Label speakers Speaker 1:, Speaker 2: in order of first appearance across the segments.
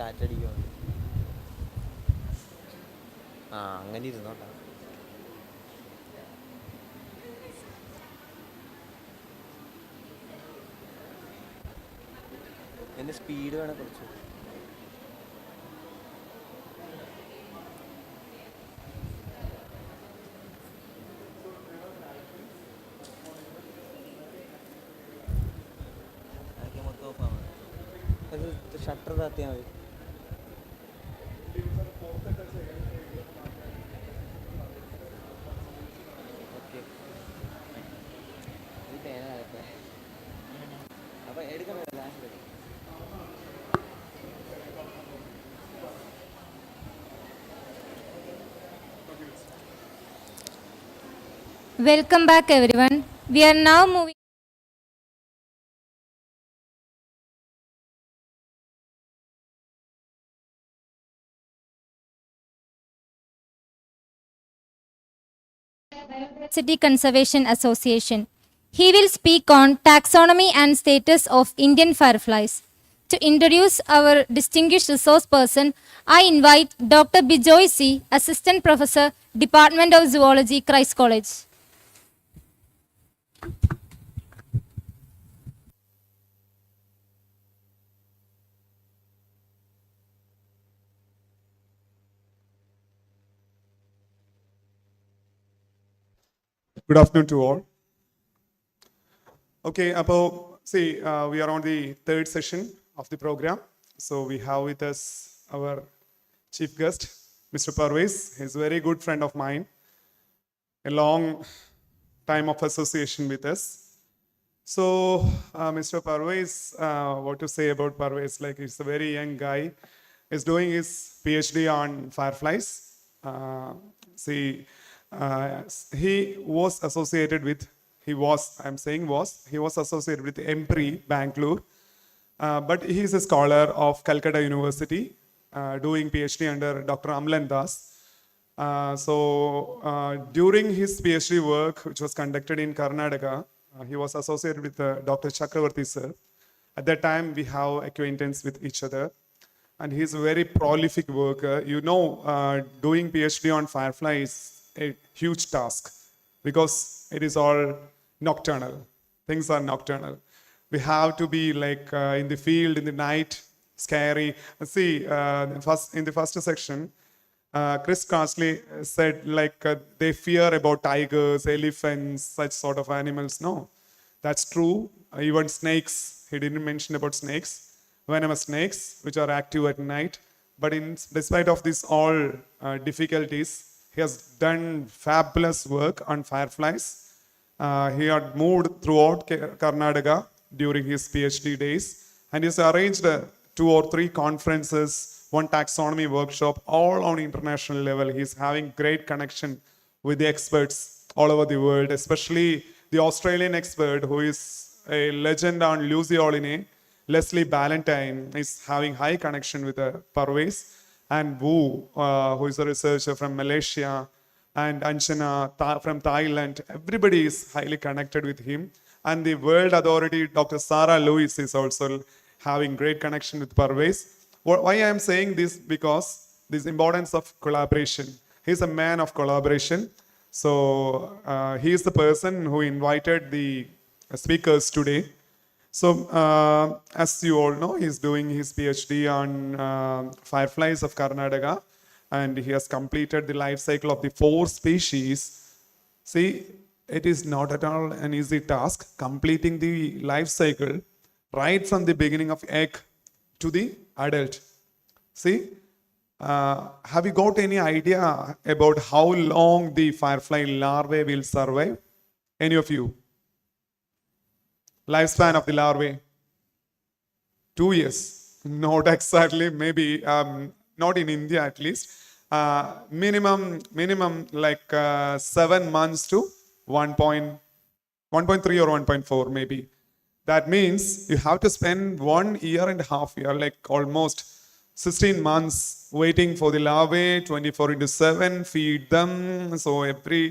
Speaker 1: കാറ്റടിക്കുമോ? ആ, അങ്ങനെ ഇരുന്നോട്ടാ. എൻ്റെ സ്പീഡ് വേണേൽ കുറച്ച്. അതൊക്കെ മൊത്തം ഓഫാണ്. അത് ഷട്ടർ താത്തിയാൽ മതി. ഓക്കെ, ഇത് തേനാകട്ടെ. അപ്പം എടുക്കണോ last?
Speaker 2: Welcome back everyone. We are now moving Biodiversity Conservation Association. He will speak on taxonomy and status of Indian fireflies. To introduce our distinguished resource person, I invite Dr. Bijoy C., Assistant Professor, Department of Zoology, Christ College.
Speaker 3: Good afternoon to all. Okay, we are on the third session of the program. So we have with us our chief guest, Mr. Parvez. He's a very good friend of mine, a long time of association with us. So, Mr. Parvez, what to say about Parvez? Like, he's a very young guy. He's doing his PhD on fireflies. He was associated with, he was associated with EMPRI, Bangalore. But he is a scholar of Calcutta University, doing PhD under Dr. Amlan Das. During his PhD work, which was conducted in Karnataka, he was associated with Dr. Chakravarti sir. At that time, we have acquaintance with each other. And he's a very prolific worker. Doing PhD on firefly is a huge task because it is all nocturnal. Things are nocturnal. We have to be like in the field in the night, scary. In the first section, Chris Carsley said they fear about tigers, elephants, such sort of animals. No, that's true. Even snakes. He didn't mention about snakes, venomous snakes, which are active at night. But despite of this all difficulties, he has done fabulous work on fireflies. He had moved throughout Karnataka during his PhD days, and he's arranged 2 or 3 conferences, 1 taxonomy workshop, all on international level. He's having great connection with the experts all over the world, especially the Australian expert who is a legend on Luciolinae, Leslie Ballantyne, is having high connection with Parvez. And Wu, who is a researcher from Malaysia, and Anjana from Thailand. Everybody is highly connected with him. And the World Authority, Dr. Sarah Lewis, is also having great connection with Parvez. Why I am saying this? Because this importance of collaboration. He's a man of collaboration. So he is the person who invited the speakers today. So, as you all know, he's doing his PhD on fireflies of Karnataka, and he has completed the life cycle of the 4 species. See, it is not at all an easy task completing the life cycle right from the beginning of egg to the adult. See, have you got any idea about how long the firefly larvae will survive? Any of you? Lifespan of the larvae? 2 years. Not exactly, maybe not in India at least. Minimum 7 months to 1.3 or 1.4 maybe. That means you have to spend 1.5 years, like almost 16 months waiting for the larvae, 24/7, feed them. So every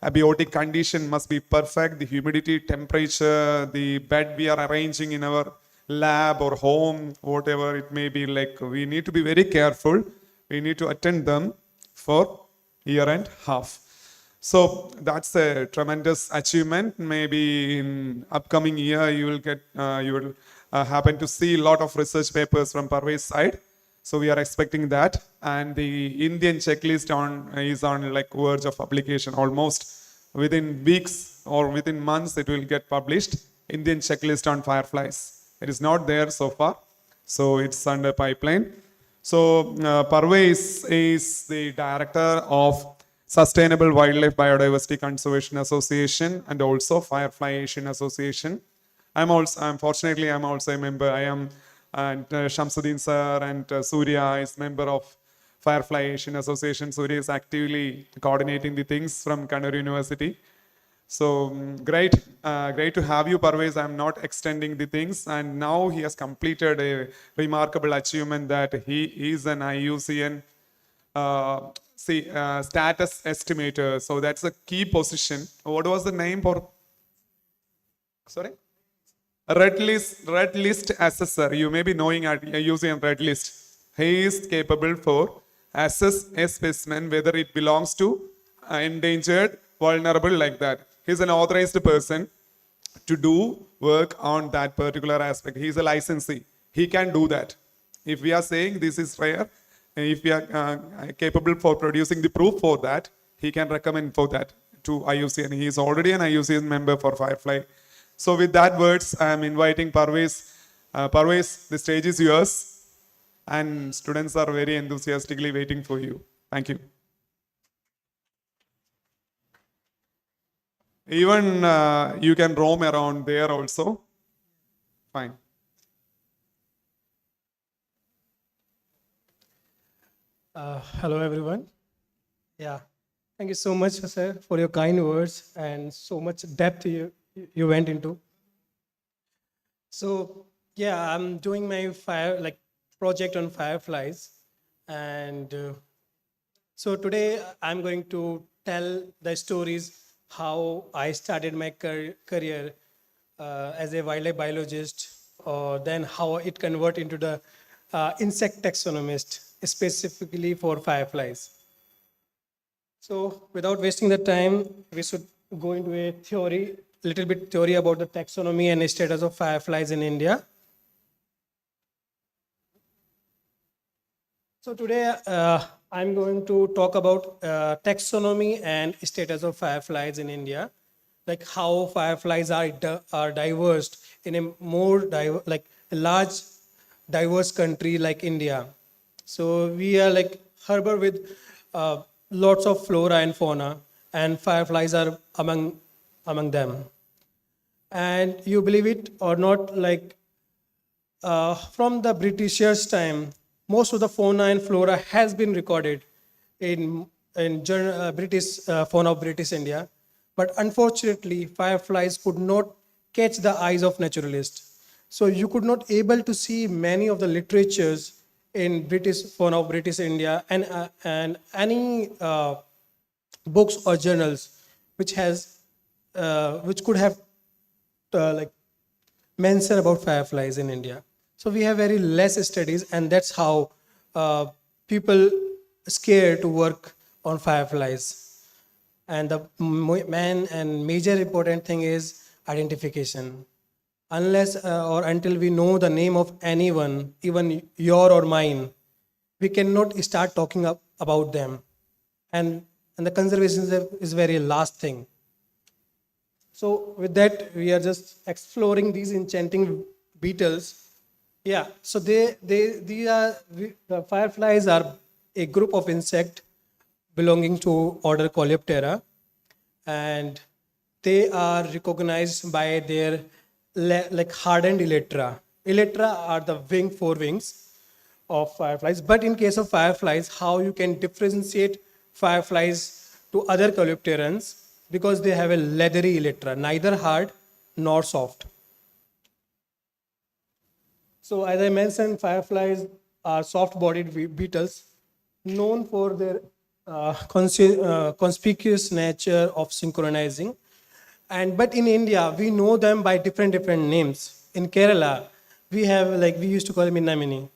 Speaker 3: abiotic condition must be perfect. The humidity, temperature, the bed we are arranging in our lab or home, whatever it may be, like we need to be very careful. We need to attend them for year and half. So that's a tremendous achievement. Maybe in upcoming year you will happen to see a lot of research papers from Parvez side. So we are expecting that, and the Indian checklist is on like verge of publication. Almost within weeks or within months it will get published. Indian checklist on fireflies. It is not there so far, so it's under pipeline. So Parvez is the director of Sustainable Wildlife Biodiversity Conservation Association and also Firefly Asian Association. Unfortunately, I'm also a member. I am, and Shamsuddin sir and Surya is member of Firefly Asian Association. Surya is actively coordinating the things from KANNUR University. So great to have you, Parvez. I'm not extending the things, and now he has completed a remarkable achievement that he is an IUCN status estimator. So that's a key position. What was the name for? Sorry? Red list assessor. You may be knowing at using red list. He is capable for assess a specimen whether it belongs to endangered, vulnerable, like that. He's an authorized person to do work on that particular aspect. He's a licensee. He can do that. If we are saying this is rare, if we are capable for producing the proof for that, he can recommend for that to IUCN. He is already an IUCN member for Firefly. So with that words, I am inviting Parvez. Parvez, the stage is yours, and students are very enthusiastically waiting for you. Thank you. Even you can roam around there also. Fine.
Speaker 4: Hello, everyone. Yeah, thank you so much, sir, for your kind words and so much depth you went into. So yeah, I'm doing my project on fireflies, and so today I'm going to tell the stories how I started my career as a wildlife biologist, or then how it converted into the insect taxonomist, specifically for fireflies. So without wasting the time, we should go into a little bit theory about the taxonomy and status of fireflies in India. So today I'm going to talk about taxonomy and status of fireflies in India, like how fireflies are diverse in a a large diverse country like India. So we are like harbor with lots of flora and fauna, and fireflies are among them. And you believe it or not, like from the Britishers' time, most of the fauna and flora has been recorded in British fauna of British India. But unfortunately, fireflies could not catch the eyes of naturalists. So you could not able to see many of the literatures in British fauna of British India and any books or journals which could have mention about fireflies in India. So we have very less studies, and that's how people scared to work on fireflies. And the main and major important thing is identification. Unless or until we know the name of anyone, even your or mine, we cannot start talking about them. And the conservation is very last thing. So with that, we are just exploring these enchanting beetles. Yeah, so the fireflies are a group of insects belonging to order Coleoptera, and they are recognized by their hardened elytra. Elytra are the four wings of fireflies. But in case of fireflies, how you can differentiate fireflies to other Coleopterans? Because they have a leathery elytra, neither hard nor soft. So as I mentioned, fireflies are soft-bodied beetles known for their conspicuous nature of synchronizing. But in India, we know them by different names. In Kerala, we have, like, we used to call it Minna Mini.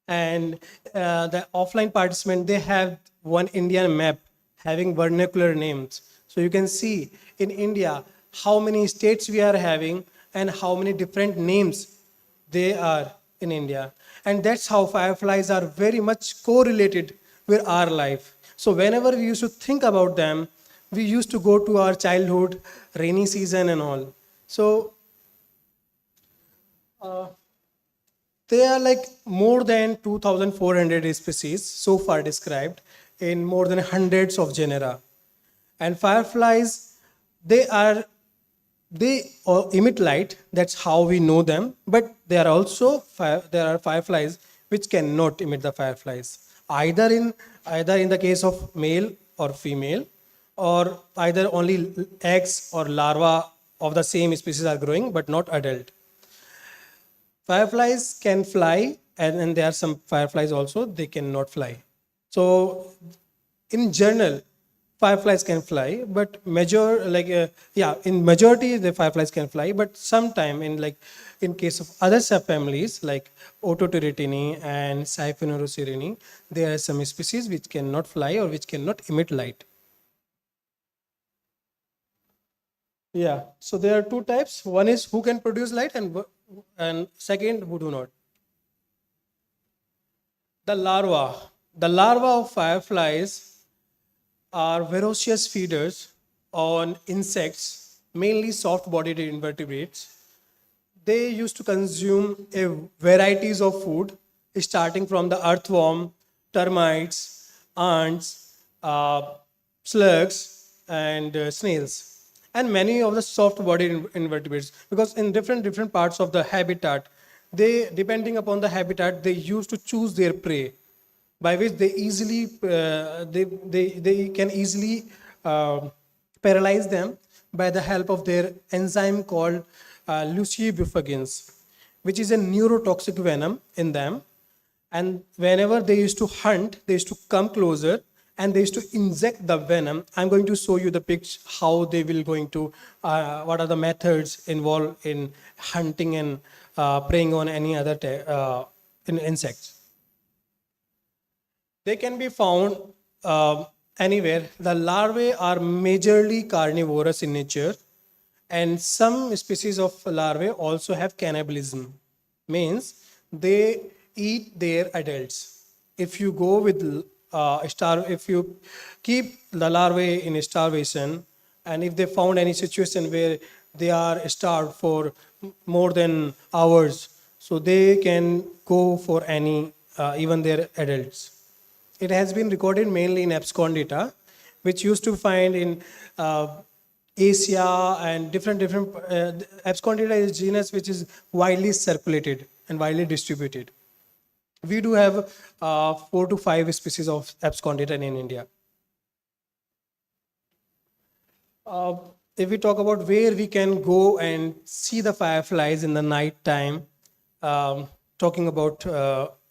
Speaker 4: And the offline participant, they have one Indian map having vernacular names. So you can see in India how many states we are having and how many different names they are in India. And that's how fireflies are very much correlated with our life. So whenever we used to think about them, we used to go to our childhood, rainy season and all. So there are like more than 2,400 species so far described in more than hundreds of genera. And fireflies, they emit light. That's how we know them. But there are also there are fireflies which cannot emit the fireflies. Either in the case of male or female, or either only eggs or larvae of the same species are growing, but not adult. Fireflies can fly, and there are some fireflies also, they cannot fly. So, in general, fireflies can fly, but in majority the fireflies can fly, but sometime in case of other subfamilies like Ototeritini and Siphonorusirini, there are some species which cannot fly or which cannot emit light. Yeah, so there are two types. One is who can produce light, and second, who do not. The larva of fireflies are voracious feeders on insects, mainly soft-bodied invertebrates. They used to consume varieties of food, starting from the earthworm, termites, ants, slugs, and snails, and many of the soft-bodied invertebrates. Because in different parts of the habitat, they, depending upon the habitat, they used to choose their prey, by which they can easily paralyze them by the help of their enzyme called lucibufagins, which is a neurotoxic venom in them. And whenever they used to hunt, they used to come closer and they used to inject the venom. I'm going to show you the picture how they will going to, what are the methods involved in hunting and preying on any other insects. They can be found anywhere. The larvae are majorly carnivorous in nature, and some species of larvae also have cannibalism. Means they eat their adults. If you go with if you keep the larvae in starvation, and if they found any situation where they are starved for more than hours, so they can go for any even their adults. It has been recorded mainly in abscondita, which used to find in Asia and different. Abscondita is a genus which is widely circulated and widely distributed. We do have 4 to 5 species of abscondita in India. If we talk about where we can go and see the fireflies in the night time, talking about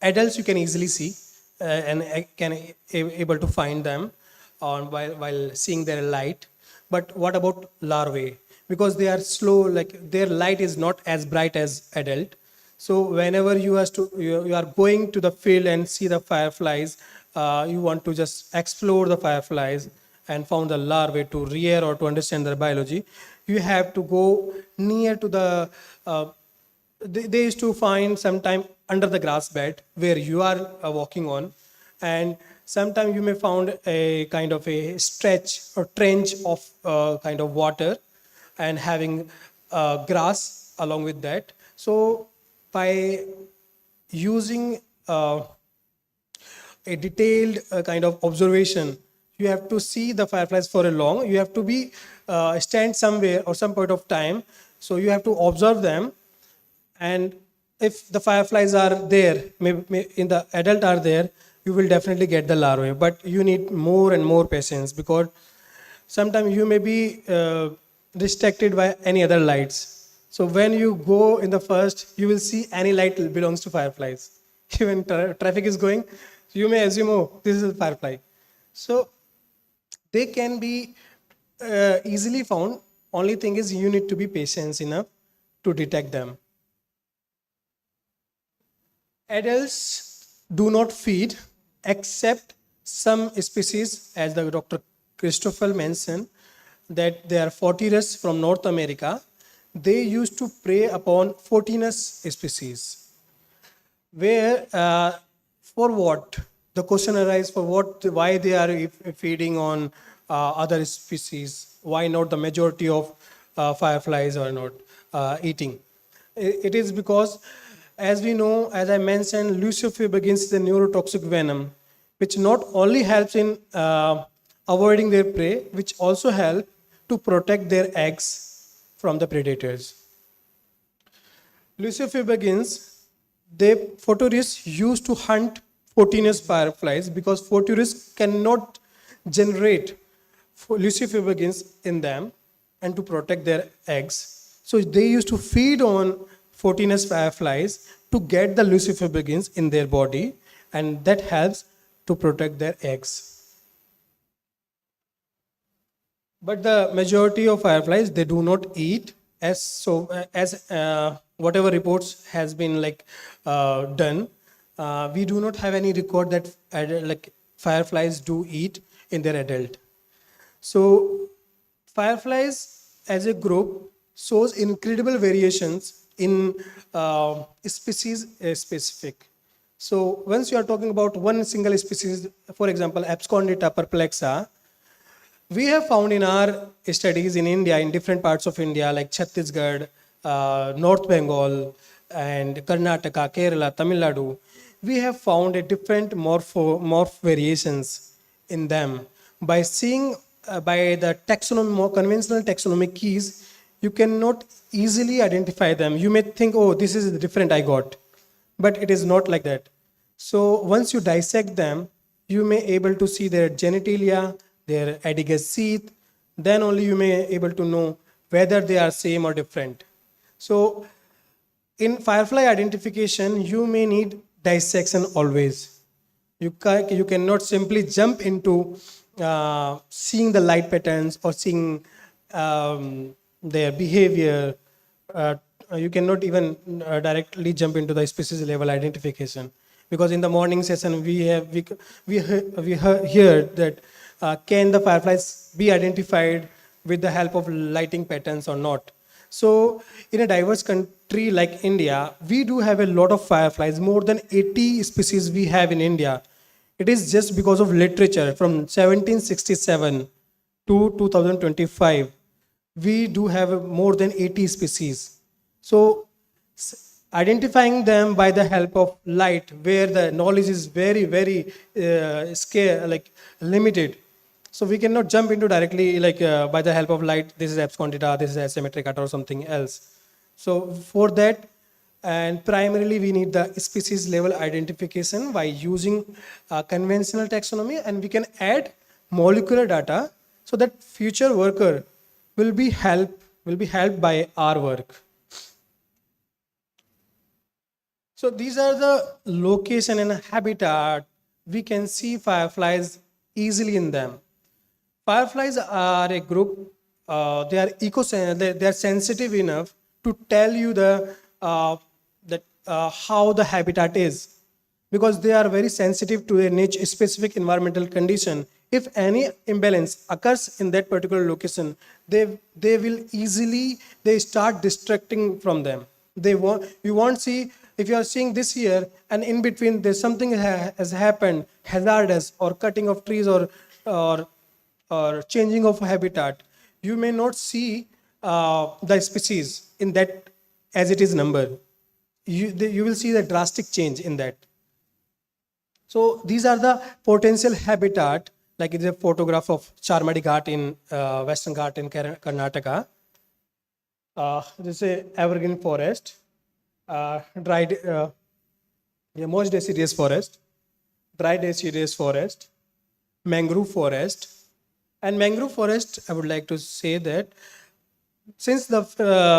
Speaker 4: adults, you can easily see and can able to find them while seeing their light. But what about larvae? Because they are slow, like their light is not as bright as adult. So whenever you are going to the field and see the fireflies, you want to just explore the fireflies and found the larvae to rear or to understand their biology, you have to go near to the they used to find sometime under the grass bed where you are walking on, and sometime you may found a kind of a stretch or trench of kind of water and having grass along with that. So by using a detailed kind of observation, you have to see the fireflies for a long. You have to be stand somewhere or some point of time. So you have to observe them, and if the fireflies are there, maybe in the adult are there, you will definitely get the larvae. But you need more and more patience, because sometimes you may be distracted by any other lights. So when you go in the first, you will see any light belongs to fireflies. Even traffic is going, you may assume, oh, this is a firefly. So they can be easily found. Only thing is you need to be patient enough to detect them. Adults do not feed except some species, as the Dr. Christopher mentioned, that they are Fortirus from North America. They used to prey upon Fortinus species. Where, for what? The question arises for what, why they are feeding on other species, why not the majority of fireflies are not eating. It is because, as we know, as I mentioned, Lucifugins is a neurotoxic venom, which not only helps in avoiding their prey, which also help to protect their eggs from the predators. Lucifugins, Photorhis used to hunt Fortinus fireflies because Fortinus cannot generate Lucifugins in them and to protect their eggs. So they used to feed on Fortinus fireflies to get the Lucifugins in their body, and that helps to protect their eggs. But the majority of fireflies, they do not eat, as whatever reports has been done. We do not have any record that fireflies do eat in their adult. So fireflies as a group shows incredible variations in species specific. So once you are talking about one single species, for example, Abscondita perplexa, we have found in our studies in India, in different parts of India, like Chhattisgarh, North Bengal, and Karnataka, Kerala, Tamil Nadu, we have found a different morph variations in them. By seeing by the taxonomy, conventional taxonomic keys, you cannot easily identify them. You may think, oh, this is the different I got, but it is not like that. So once you dissect them, you may able to see their genitalia, their adigas sheath, then only you may able to know whether they are same or different. So in firefly identification, you may need dissection always. You cannot simply jump into seeing the light patterns or seeing their behavior. You cannot even directly jump into the species level identification, because in the morning session we heard that can the fireflies be identified with the help of lighting patterns or not. So in a diverse country like India, we do have a lot of fireflies, more than 80 species we have in India. It is just because of literature from 1767 to 2025. We do have more than 80 species. So identifying them by the help of light, where the knowledge is very, very limited. So we cannot jump into directly by the help of light, this is Abscondita, this is Asymmetricata or something else. So for that, and primarily we need the species level identification by using conventional taxonomy, and we can add molecular data so that future worker will be helped by our work. So these are the location and habitat. We can see fireflies easily in them. Fireflies are a group, they are sensitive enough to tell you how the habitat is, because they are very sensitive to a niche specific environmental condition. If any imbalance occurs in that particular location, they will easily start distracting from them. You won't see, if you are seeing this here and in between there's something has happened, hazardous or cutting of trees or changing of habitat, you may not see the species in that as it is number. You will see the drastic change in that. So these are the potential habitat, like it's a photograph of Charmadi Ghat in Western Ghat in Karnataka. This is a evergreen forest, most deciduous forest, dry deciduous forest, mangrove forest. And mangrove forest, I would like to say that since the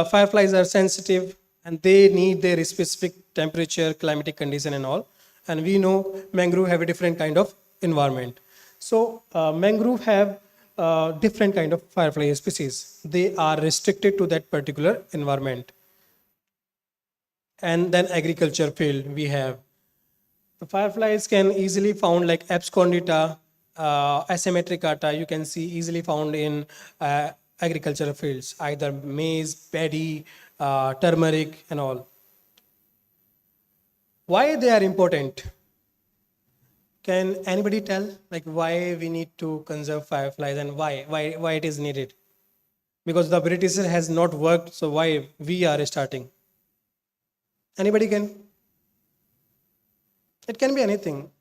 Speaker 4: fireflies are sensitive and they need their specific temperature, climatic condition and all, and we know mangrove have a different kind of environment. So mangrove have different kind of firefly species. They are restricted to that particular environment. And then agriculture field we have. The fireflies can easily found like abscondita, asymmetricata. You can see easily found in agricultural fields, either maize, paddy, turmeric, and all. Why they are important? Can anybody tell like why we need to conserve fireflies and why it is needed? Because the British has not worked, so why we are starting? Anybody can? It can be anything.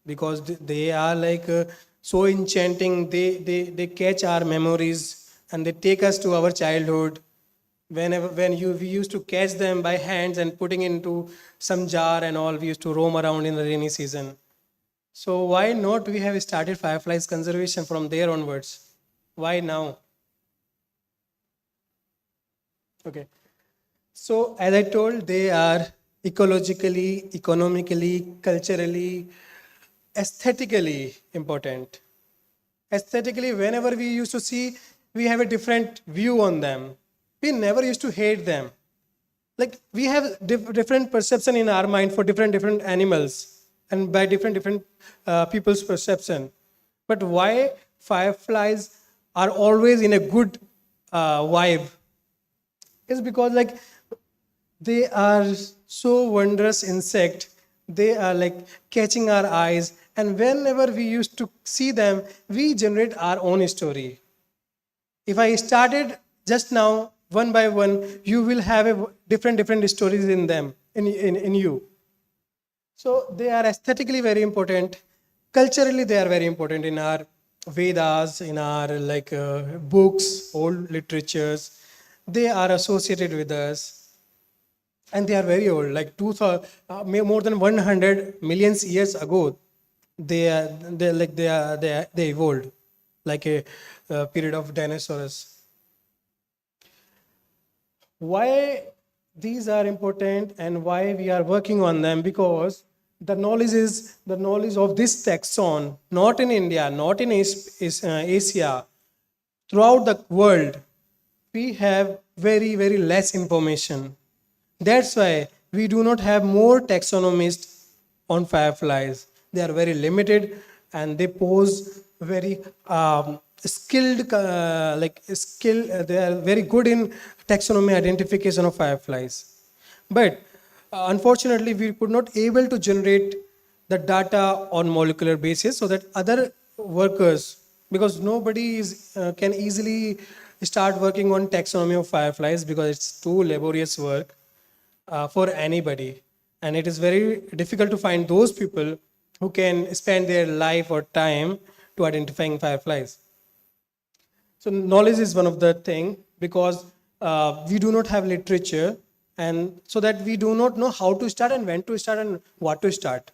Speaker 4: Because they are like so enchanting. They catch our memories and they take us to our childhood. We used to catch them by hands and putting into some jar and all. We used to roam around in the rainy season. So why not we have started fireflies conservation from there onwards? Why now? Okay. So as I told, they are ecologically, economically, culturally, aesthetically important. Aesthetically, whenever we used to see, we have a different view on them. We never used to hate them. Like we have different perception in our mind for different animals and by different people's perception. But why fireflies are always in a good vibe? Is because like they are so wondrous insect. They are like catching our eyes, and whenever we used to see them, we generate our own story. If I started just now one by one, you will have a different stories in them in you. So they are aesthetically very important. Culturally, they are very important in our Vedas, in our like books, old literatures. They are associated with us, and they are very old. Like more than 100 million years ago, they evolved, like a period of dinosaurs. Why these are important and why we are working on them? Because the knowledge is the knowledge of this taxon, not in India, not in Asia, throughout the world, we have very less information. That's why we do not have more taxonomists on fireflies. They are very limited and they pose very skilled, they are very good in taxonomy identification of fireflies. But unfortunately, we could not able to generate the data on molecular basis so that other workers, because nobody can easily start working on taxonomy of fireflies because it's too laborious work for anybody, and it is very difficult to find those people who can spend their life or time to identifying fireflies. So knowledge is one of the thing, because we do not have literature, and so that we do not know how to start and when to start and what to start.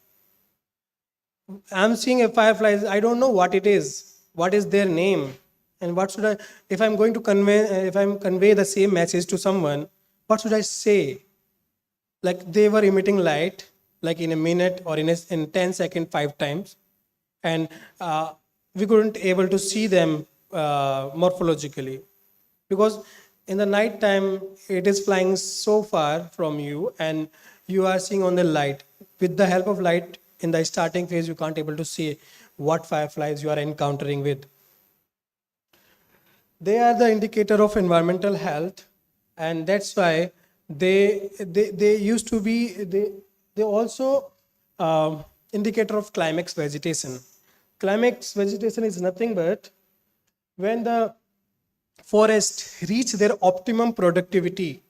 Speaker 4: I'm seeing a fireflies, I don't know what it is, what is their name, and what should I, if I'm going to convey the same message to someone, what should I say? Like they were emitting light, like in a minute or in 10 seconds, 5 times, and we couldn't able to see them morphologically, because in the night time it is flying so far from you, and you are seeing on the light. With the help of light in the starting phase, you can't able to see what fireflies you are encountering with. They are the indicator of environmental health, and that's why they used to be they also indicator of climax vegetation. Climax vegetation is nothing but when the forest reach their optimum productivity,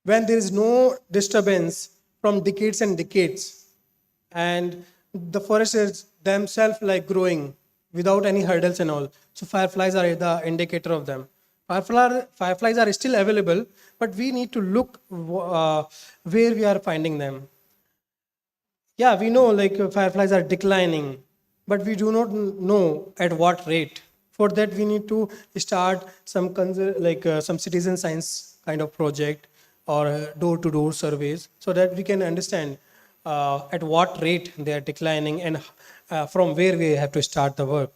Speaker 4: when there is no disturbance from decades and decades, and the forest is themselves like growing without any hurdles and all. So fireflies are the indicator of them. Fireflies are still available, but we need to look where we are finding them. Yeah, we know like fireflies are declining, but we do not know at what rate. For that, we need to start some some citizen science kind of project or door-to-door surveys, so that we can understand at what rate they are declining and from where we have to start the work.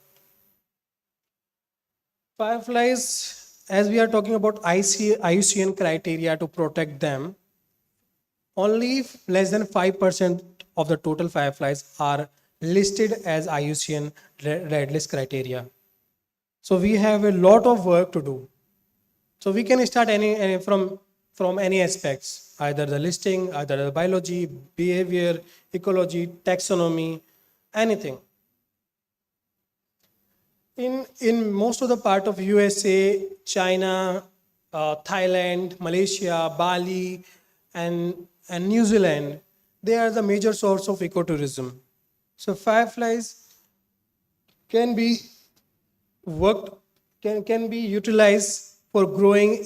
Speaker 4: Fireflies as we are talking about IUCN criteria to protect them, only less than 5% of the total fireflies are listed as IUCN red list criteria. So we have a lot of work to do. So we can start from any aspects, either the listing, either the biology, behavior, ecology, taxonomy, anything. In most of the part of USA, China, Thailand, Malaysia, Bali, and New Zealand, they are the major source of ecotourism. So fireflies can be can be utilized for growing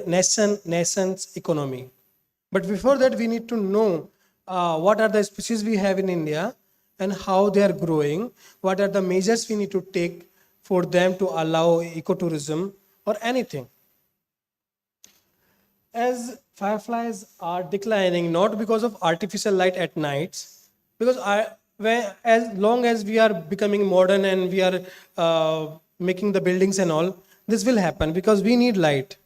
Speaker 4: nascent economy. But before that, we need to know what are the species we have in India and how they are growing, what are the measures we need to take for them to allow ecotourism or anything. As fireflies are declining, not because of artificial light at nights, because as long as we are becoming modern and we are making the buildings and all, this will happen because we need light.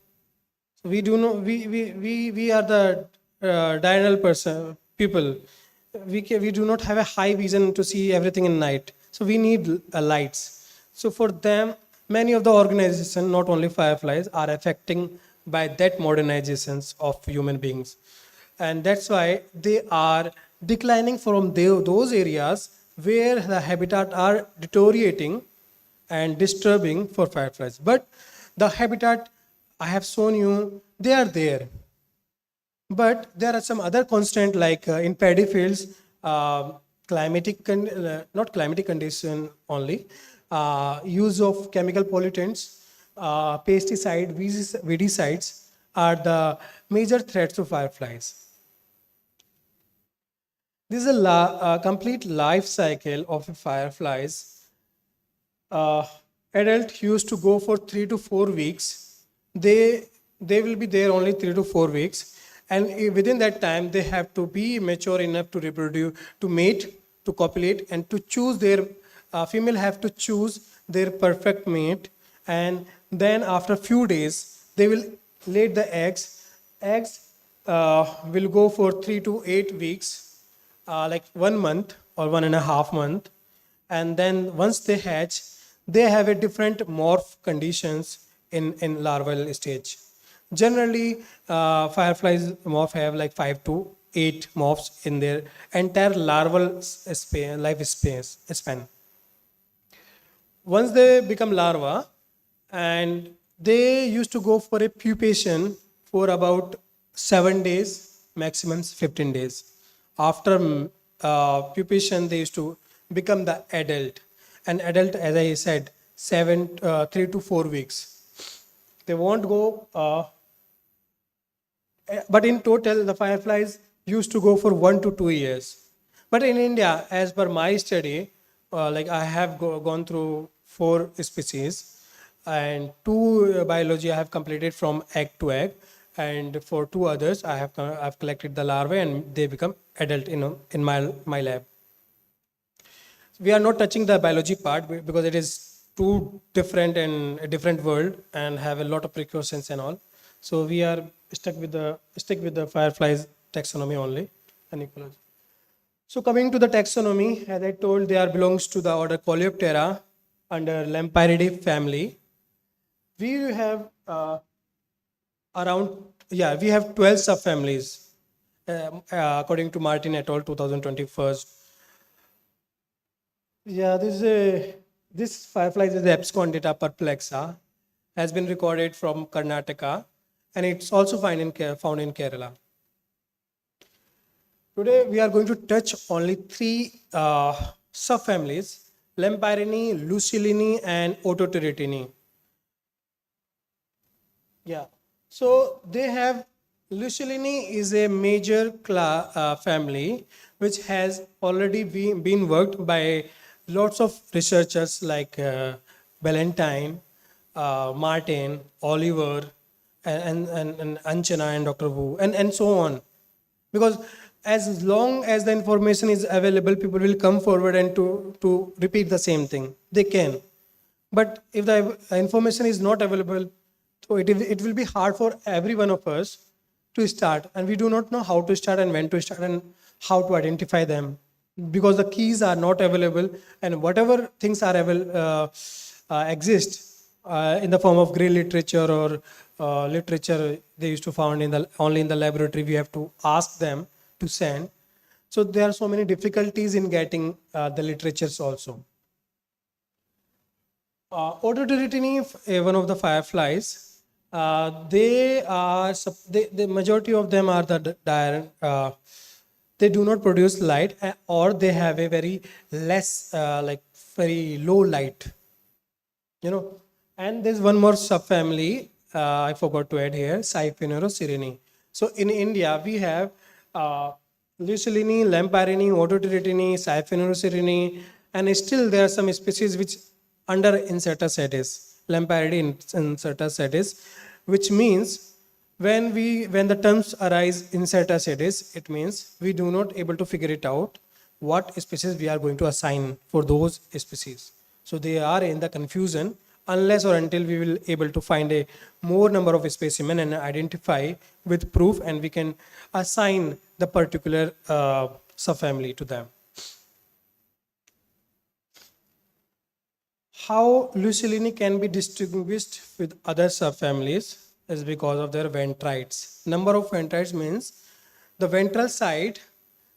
Speaker 4: We do know we are the diurnal people. We do not have a high vision to see everything in night, so we need lights. So for them, many of the organizations, not only fireflies, are affecting by that modernizations of human beings, and that's why they are declining from those areas where the habitat are deteriorating and disturbing for fireflies. But the habitat I have shown you, they are there. But there are some other constraints like in paddy fields, not climatic condition only, use of chemical pollutants, pesticide, weedicides are the major threats to fireflies. This is a complete life cycle of fireflies. Adult used to go for 3 to 4 weeks. They will be there only 3 to 4 weeks, and within that time they have to be mature enough to reproduce, to mate, to copulate, and to choose their female have to choose their perfect mate, and then after few days they will lay the eggs. Eggs will go for 3 to 8 weeks, like 1 month or 1.5 months, and then once they hatch, they have a different morph conditions in larval stage. Generally, fireflies morph have like 5 to 8 morphs in their entire larval life span. Once they become larva, and they used to go for a pupation for about 7 days, maximum 15 days. After pupation, they used to become the adult. An adult, as I said, 3 to 4 weeks. They won't go, but in total, the fireflies used to go for 1 to 2 years. But in India, as per my study, like I have gone through 4 species, and 2 biology I have completed from egg to egg, and for 2 others I've collected the larvae and they become adult in my lab. We are not touching the biology part because it is too different and a different world and have a lot of precautions and all. So we are stick with the fireflies taxonomy only and ecology. So coming to the taxonomy, as I told, they belongs to the order Coleoptera under Lampyridae family. We have we have 12 subfamilies according to Martin et al. 2021. Yeah, this firefly is the Abscondita perplexa, has been recorded from Karnataka, and it's also found in Kerala. Today we are going to touch only 3 subfamilies: Lampyrini, Lucilini, and Ototeritini. Yeah, so they have Lucilini is a major family which has already been worked by lots of researchers like Ballantyne, Martin, Oliver, and Anchana and Dr. Wu, and so on. Because as long as the information is available, people will come forward and to repeat the same thing. They can. But if the information is not available, so it will be hard for every one of us to start, and we do not know how to start and when to start and how to identify them, because the keys are not available, and whatever things are exist in the form of gray literature or literature they used to found in the only in the laboratory, we have to ask them to send. So there are so many difficulties in getting the literatures also. Autoritiny, one of the fireflies, the majority of them are they do not produce light, or they have a very less, very low light, And there's one more subfamily I forgot to add here, Cyphenerosirene. So in India, we have Lucilini, Lamparini, Autoritiny, Cyphenerosirene, and still there are some species which under Incerta sedis, Lamparidae Incerta sedis, which means when the terms arise Incerta sedis, it means we do not able to figure it out what species we are going to assign for those species. So they are in the confusion unless or until we will able to find a more number of specimen and identify with proof, and we can assign the particular subfamily to them. How Lucilini can be distinguished with other subfamilies is because of their ventrites. Number of ventrites means the ventral side,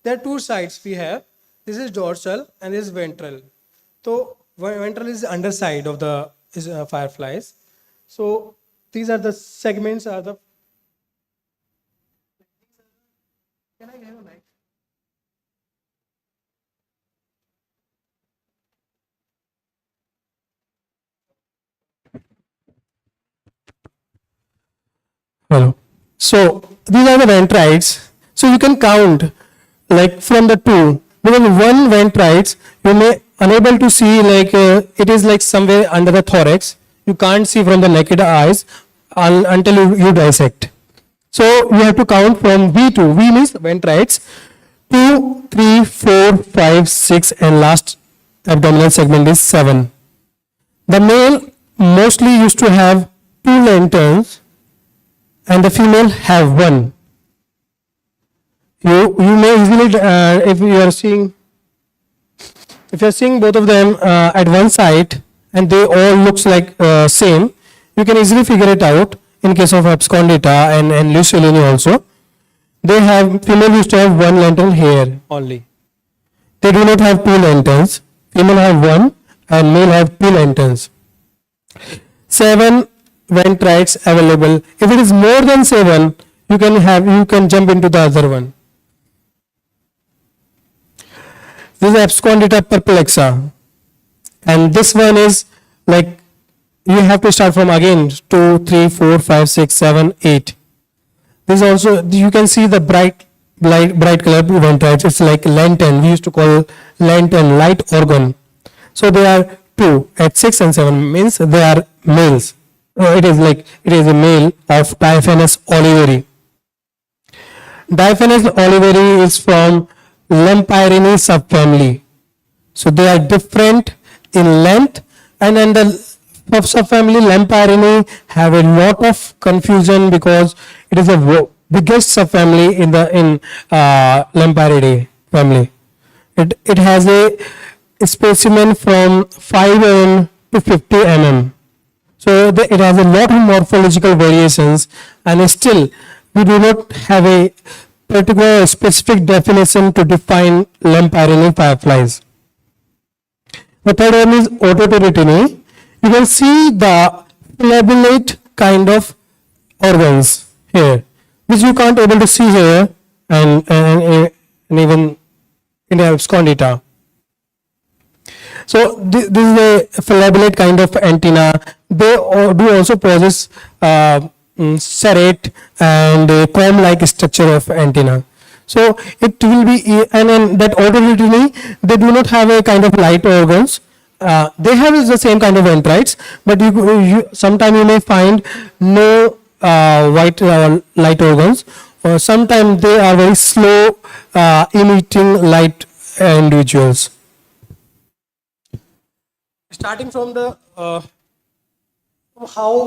Speaker 4: there are two sides we have. This is dorsal and this is ventral. So ventral is the underside of the fireflies. So these are the segments are the. Can I have a mic? Hello. So these are the ventrites. So you can count like from the two, because one ventrites you may unable to see, like it is like somewhere under the thorax. You can't see from the naked eyes until you dissect. So you have to count from V2. V means ventrites. 2, 3, 4, 5, 6, and last abdominal segment is 7. The male mostly used to have 2 lanterns, and the female have 1. You may easily, if you are seeing both of them at one side and they all looks like same, you can easily figure it out. In case of Abscondita and Lucilini also, they have, female used to have 1 lantern here only. They do not have 2 lanterns. Female have 1 and male have 2 lanterns. 7 ventrites available. If it is more than 7, you can jump into the other one. This is Abscondita perplexa, and this one is like you have to start from again 2, 3, 4, 5, 6, 7, 8. This also, you can see the bright colored ventrites. It's like lantern. We used to call lantern light organ. So they are 2 at 6 and 7 means they are males. It is a male of Diaphanous oliveri. Diaphanous oliveri is from Lamparini subfamily. So they are different in length, and then the subfamily Lamparini have a lot of confusion because it is the biggest subfamily in Lamparidae family. It has a specimen from 5 mm to 50 mm. So it has a lot of morphological variations, and still we do not have a particular specific definition to define Lamparini fireflies. The third one is Autoritiny. You can see the flabellate kind of organs here, which you can't able to see here, and even in the Abscondita. So this is a flabellate kind of antenna. They do also possess serrate and a comb-like structure of antenna. So it will be, and then that Autoritiny, they do not have a kind of light organs. They have the same kind of ventrites, but sometimes you may find no white light organs, or sometimes they are very slow emitting light individuals. Starting from the how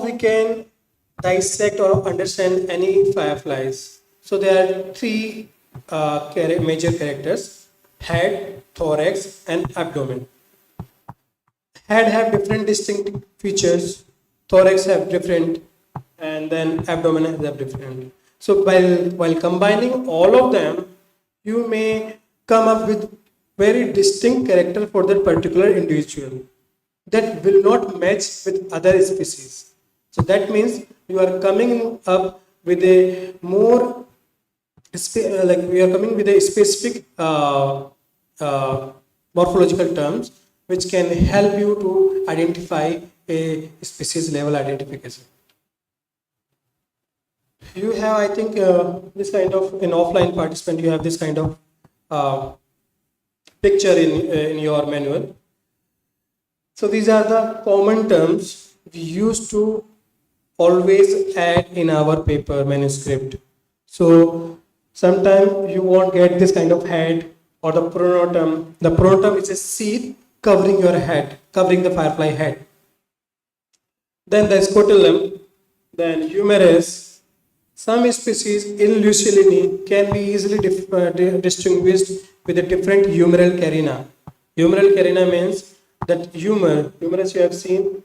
Speaker 4: we can dissect or understand any fireflies? So there are three major characters: head, thorax, and abdomen. Head have different distinct features, thorax have different, and then abdomen have different. So while combining all of them, you may come up with very distinct character for that particular individual that will not match with other species. So that means you are coming up with a more like we are coming with a specific morphological terms which can help you to identify a species level identification. You have, I think, this kind of, in offline participant, you have this kind of picture in your manual. So these are the common terms we used to always add in our paper manuscript. So sometimes you won't get this kind of head or the pronotum. The pronotum is a sheath covering your head, covering the firefly head. Then the scutellum, then humerus. Some species in Lucellini can be easily distinguished with a different humeral carina. Humeral carina means that humerus you have seen,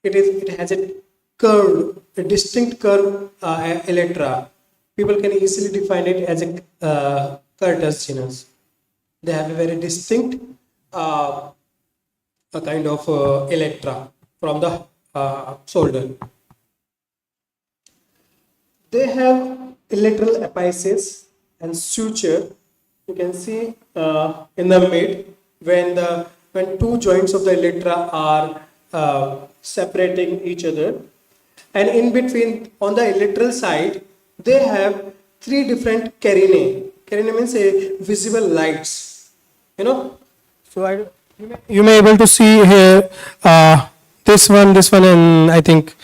Speaker 4: it has a curved, a distinct curve elytra. People can easily define it as a curtus genus. They have a very distinct a kind of elytra from the shoulder. They have elytral apices and suture. You can see in the mid when two joints of the elytra are separating each other, and in between on the elytral side they have three different carinae. Carinae means a visible lights. You know, so you may able to see here this one, and I think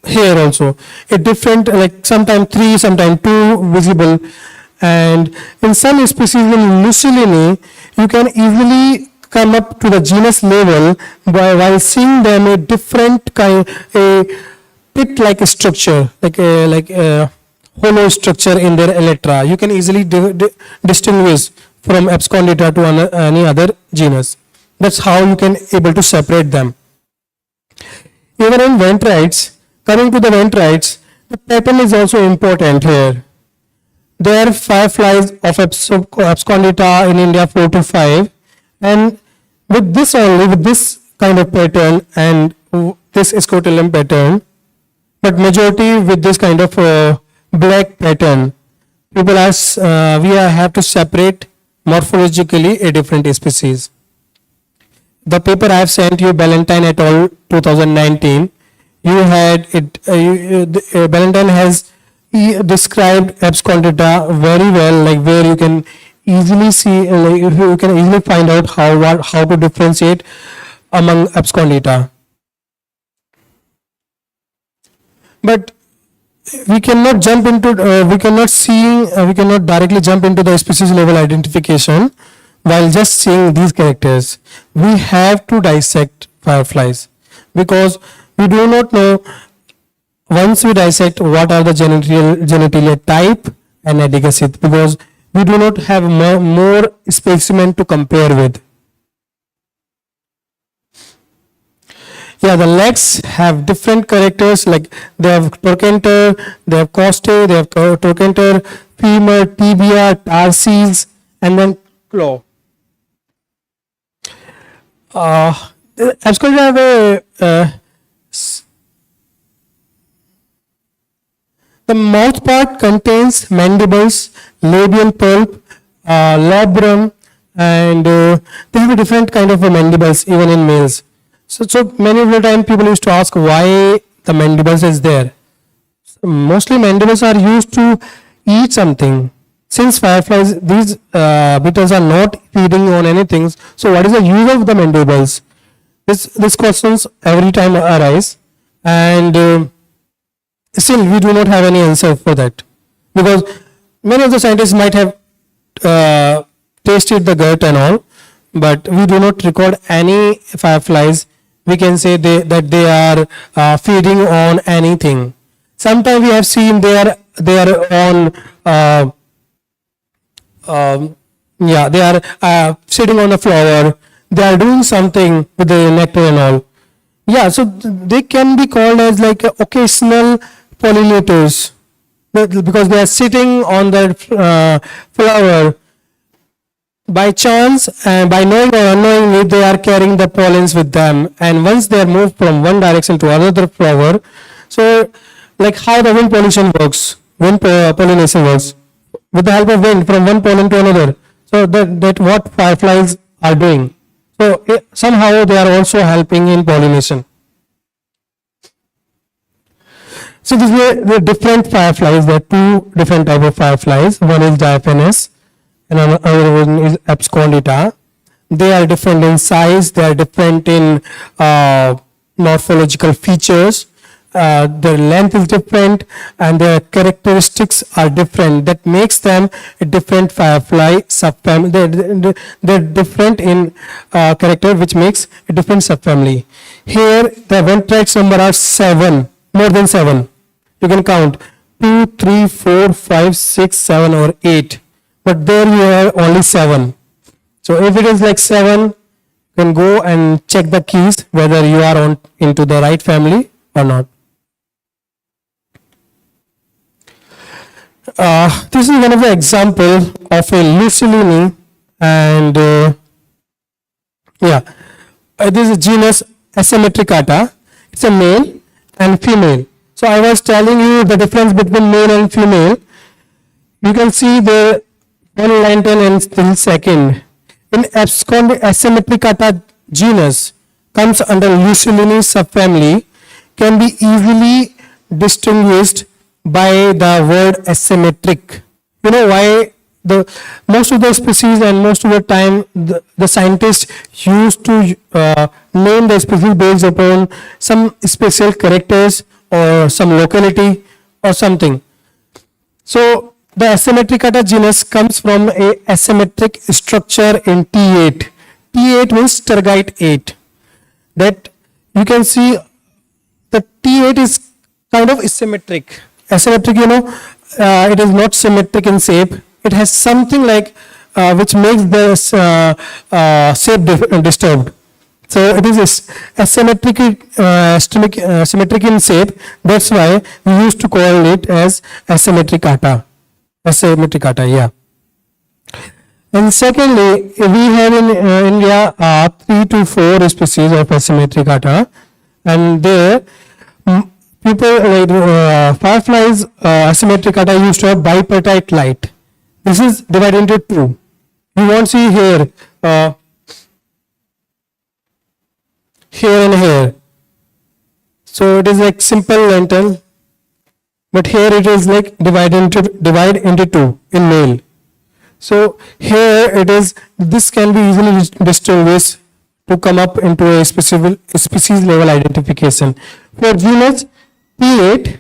Speaker 4: here also a different, like sometimes three, sometimes two visible. And in some species in Lucellini, you can easily come up to the genus level while seeing them a different kind, a pit-like structure, like a hollow structure in their elytra. You can easily distinguish from Abscondita to any other genus. That's how you can able to separate them. Even in ventrites, coming to the ventrites, the pattern is also important here. There are fireflies of Abscondita in India 4 to 5, and with this only, with this kind of pattern and this scutellum pattern, but majority with this kind of black pattern, people ask, we have to separate morphologically a different species. The paper I have sent you, Ballantyne et al. 2019, you had it. Ballantyne has described Abscondita very well, like where you can easily see, like you can easily find out how to differentiate among Abscondita. But we cannot jump into, we cannot directly jump into the species level identification while just seeing these characters. We have to dissect fireflies because we do not know, once we dissect, what are the genitalia type and adigasith, because we do not have more specimen to compare with. Yeah, the legs have different characters, like they have trochanter, they have costae, they have trochanter, femur, tibia, tarses, and then claw. Abscondita have the mouth part contains mandibles, labial pulp, labrum, and they have a different kind of mandibles even in males. So many of the time people used to ask why the mandibles is there. Mostly mandibles are used to eat something. Since fireflies, these beetles are not feeding on anything, so what is the use of the mandibles? This questions every time arise, and still we do not have any answer for that, because many of the scientists might have tasted the gut and all, but we do not record any fireflies we can say that they are feeding on anything. Sometimes we have seen they are on they are sitting on the flower. They are doing something with the nectar and all. Yeah, so they can be called as like occasional pollinators because they are sitting on the flower by chance, and by knowing or unknowingly they are carrying the pollens with them, and once they are moved from one direction to another flower, so like how the wind pollination works with the help of wind from one pollen to another, so that what fireflies are doing, so somehow they are also helping in pollination. So these are the different fireflies. There are two different type of fireflies. One is diaphanous and another one is abscondita. They are different in size, they are different in morphological features, their length is different, and their characteristics are different. That makes them a different firefly subfamily. They're different in character, which makes a different subfamily. Here the ventrites number are 7, more than 7. You can count 2, 3, 4, 5, 6, 7 or 8. But there you have only 7. So if it is like 7, you can go and check the keys whether you are into the right family or not. This is one of the example of a Lucilini, and this is genus Asymmetricata. It's a male and female. So I was telling you the difference between male and female. You can see the one lantern and still second. In Asymmetricata genus comes under Lucilini subfamily, can be easily distinguished by the word asymmetric. You know why? The most of the species and most of the time the scientists used to name the species based upon some special characters or some locality or something. So the Asymmetricata genus comes from a asymmetric structure in T8. T8 means tergite 8. That you can see the T8 is kind of asymmetric. Asymmetric, it is not symmetric in shape. It has something like which makes the shape disturbed. So it is asymmetric in shape. That's why we used to call it as Asymmetricata. Asymmetricata, yeah. And secondly, we have in India 3 to 4 species of Asymmetricata, and there people like fireflies Asymmetricata used to have bipartite light. This is divided into 2. You won't see here, here and here. So it is like simple lantern, but here it is like divide into 2 in male. So here it is, this can be easily distinguished to come up into a species level identification. For genus P8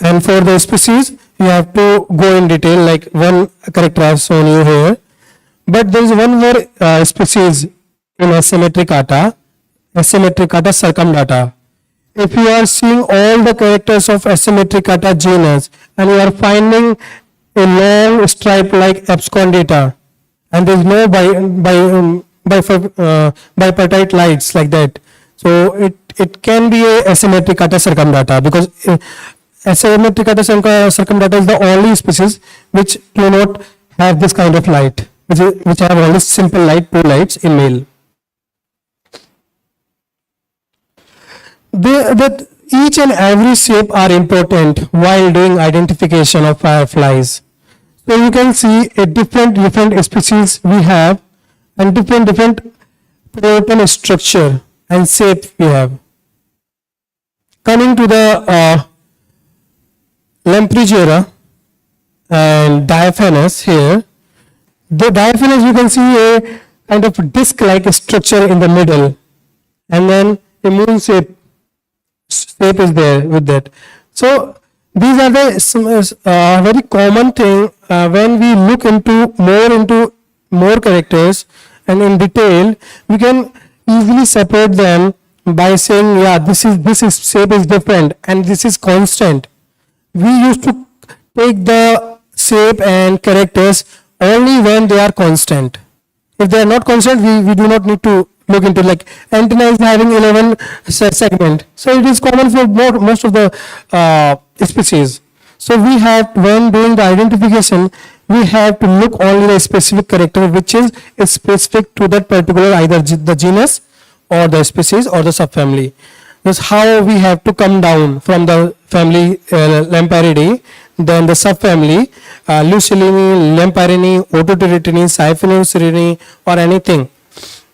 Speaker 4: and for the species you have to go in detail, like one character I have shown you here. But there is one more species in Asymmetricata, Asymmetricata circumdata. If you are seeing all the characters of Asymmetricata genus and you are finding a long stripe like abscondita and there is no bipartite lights like that, so it can be a Asymmetricata circumdata, because Asymmetricata circumdata is the only species which do not have this kind of light, which have only simple light, 2 lights in male. That each and every shape are important while doing identification of fireflies. So you can see a different species we have, and different protein structure and shape we have. Coming to the Lamprigera and diaphanous here. The diaphanous, you can see a kind of disc-like structure in the middle, and then a moon shape is there with that. So these are the very common thing when we look into more characters and in detail, we can easily separate them by saying, yeah, this is shape is different and this is constant. We used to take the shape and characters only when they are constant. If they are not constant, we do not need to look into, like antenna is having 11 segment. So it is common for most of the species. So we have, when doing the identification, we have to look only the specific character which is specific to that particular either the genus or the species or the subfamily. That's how we have to come down from the family Lamparidae, then the subfamily Lucilini, Lamparini, Ototeratini, Siphonocerini or anything.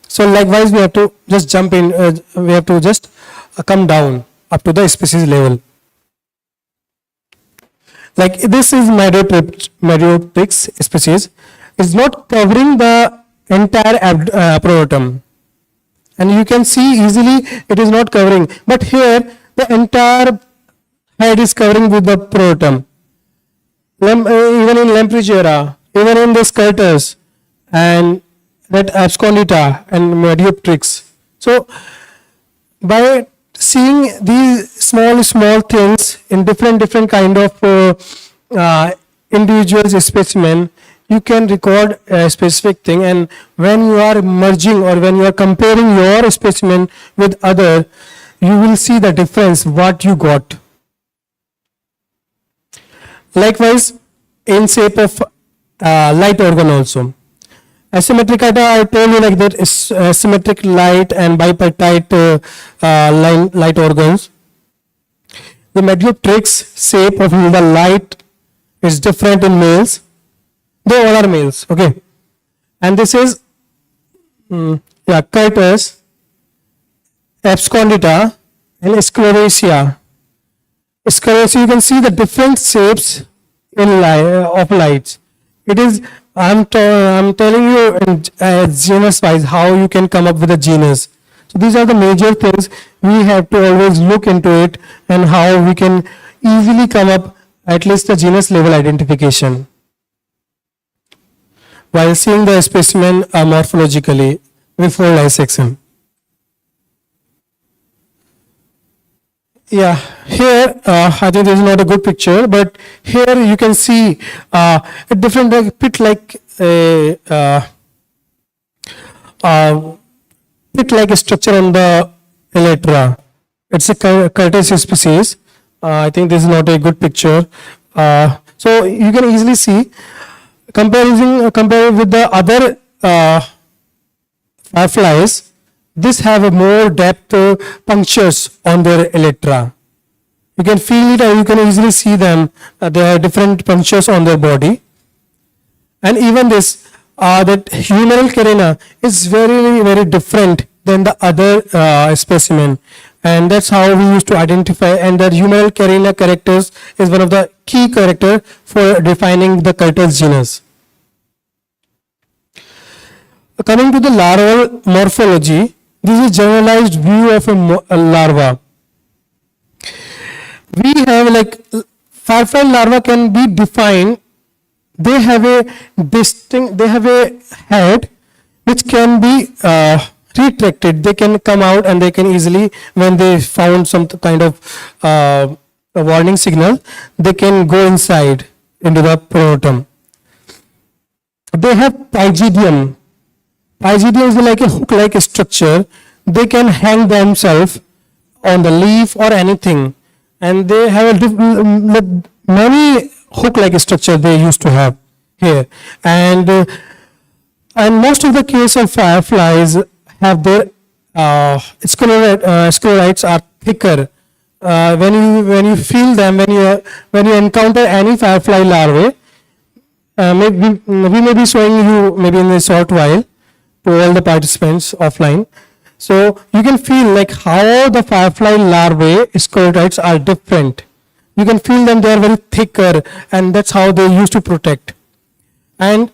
Speaker 4: So likewise we have to just jump in, we have to just come down up to the species level. Like this is Mediotrix species. It's not covering the entire pronotum. And you can see easily it is not covering. But here the entire head is covering with the pronotum. Even in Lamprigera, even in the Scurtus and that Abscondita and Mediotrix. So by seeing these small things in different kind of individual specimen, you can record a specific thing, and when you are merging or when you are comparing your specimen with other, you will see the difference what you got. Likewise, in shape of light organ also. Asymmetricata, I told you like that is symmetric light and bipartite light organs. The Mediotrix shape of the light is different in males. They all are males, okay. And this is Curtus, Abscondita and Sclerotia. Sclerotia, you can see the different shapes in of lights. It is, I'm telling you genus wise how you can come up with a genus. So these are the major things we have to always look into it, and how we can easily come up at least the genus level identification while seeing the specimen morphologically before dissection. Yeah, here I think this is not a good picture, but here you can see a different pit like structure on the elytra. It's a Curtus species. I think this is not a good picture. So you can easily see compare with the other fireflies. This have a more depth punctures on their elytra. You can feel it, or you can easily see them. There are different punctures on their body. And even this, that humeral carina is very different than the other specimen. And that's how we used to identify. And the humeral carina characters is one of the key character for defining the Curtus genus. Coming to the larval morphology, this is generalized view of a larva. We have like firefly larva can be defined. They have a head which can be retracted. They can come out and they can easily, when they found some kind of a warning signal, they can go inside into the pronotum. They have pygidium. Pygidium is like a hook-like structure. They can hang themselves on the leaf or anything, and they have many hook-like structure they used to have here. And most of the case of fireflies have their sclerites are thicker. When you feel them, when you encounter any firefly larvae, we may be showing you maybe in a short while to all the participants offline. So you can feel like how the firefly larvae sclerites are different. You can feel them, they are very thicker, and that's how they used to protect. And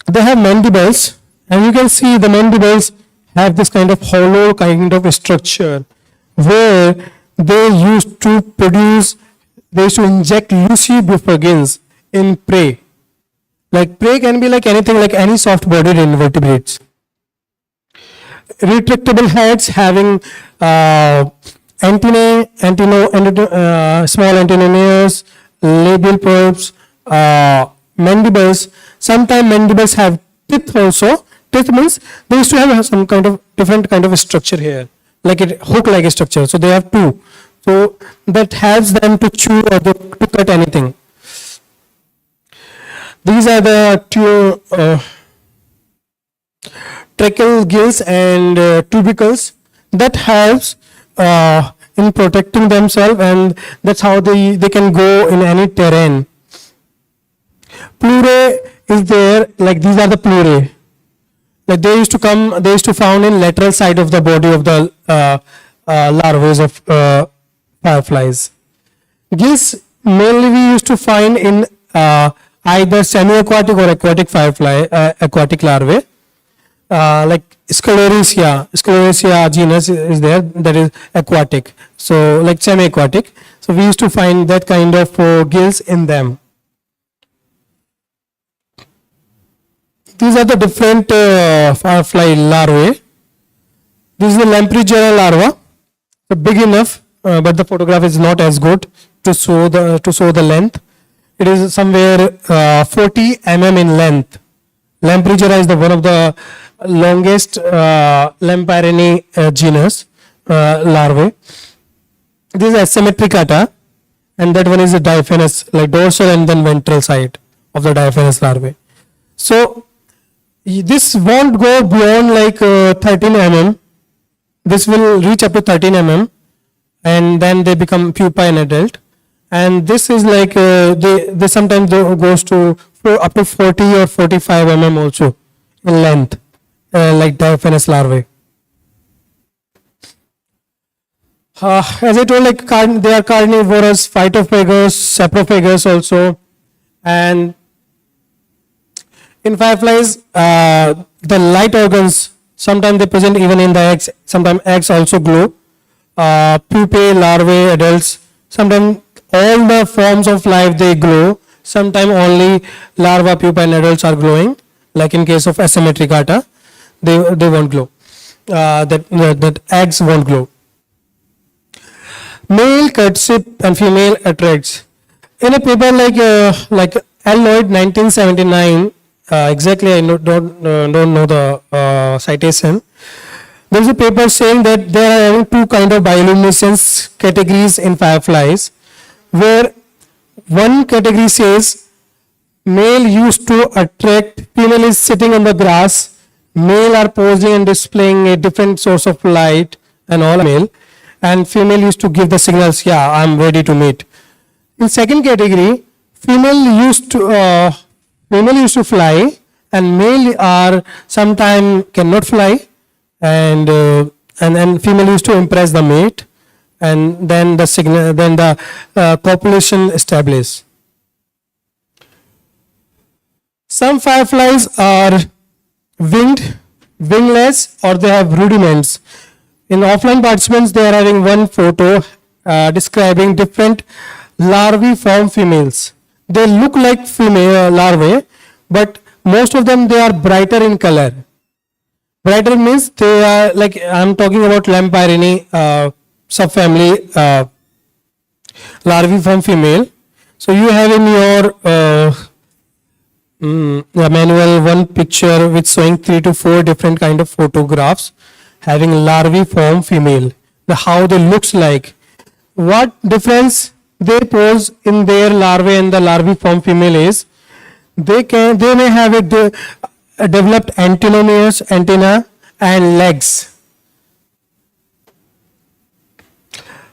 Speaker 4: they have mandibles, and you can see the mandibles have this kind of hollow kind of structure where they used to inject lucibuffergins in prey. Like prey can be like anything, like any soft-bodied invertebrates. retractable heads having antennae, small antennae, labial probes, mandibles. Sometimes mandibles have teeth also. Teeth means they used to have some kind of different kind of a structure here, like a hook-like structure. So they have two. So that helps them to chew or to cut anything. These are the two tracheal gills and tubercles that helps in protecting themselves, and that's how they can go in any terrain. Pleurae is there, like these are the pleurae. Like they used to found in lateral side of the body of the larvae of fireflies. Gills mainly we used to find in either semi-aquatic or aquatic firefly, aquatic larvae. Like Sclerotia genus is there, that is aquatic. So like semi-aquatic. So we used to find that kind of gills in them. These are the different firefly larvae. This is the Lampreygira larva. So big enough, but the photograph is not as good to show the length. It is somewhere 40 mm in length. Lampreygira is the one of the longest Lampreyrini genus larvae. This is Asymmetricata, and that one is the diaphanous, like dorsal and then ventral side of the diaphanous larvae. So this won't go beyond like 13 mm. This will reach up to 13 mm, and then they become pupa in adult. And this is like they sometimes goes to up to 40 or 45 mm also in length, like diaphanous larvae. As I told, like they are carnivorous, phytophagous, saprophagus also, and in fireflies, the light organs sometimes they present even in the eggs. Sometimes eggs also glow. Pupae, larvae, adults. Sometimes all the forms of life they glow. Sometimes only larva, pupa, and adults are glowing. Like in case of Asymmetricata, they won't glow. That eggs won't glow. Male courtship and female attracts. In a paper like Lloyd 1979. Exactly, I don't know the citation. There is a paper saying that there are two kind of bioluminescence categories in fireflies, where one category says male used to attract, female is sitting on the grass, male are posing and displaying a different source of light and all male, and female used to give the signals, yeah, I'm ready to mate. In second category, female used to fly, and male are sometime cannot fly, and female used to impress the mate, and then the signal, then the copulation established. Some fireflies are winged, wingless, or they have rudiments. In offline participants, they are having one photo describing different larvae form females. They look like female larvae, but most of them they are brighter in color. Brighter means they are like, I'm talking about Lampreyrini subfamily larvae form female. So you have in your manual one picture which showing 3 to 4 different kind of photographs having larvae form female. How they looks like. What difference they pose in their larvae and the larvae form female is they may have a developed antenna and legs.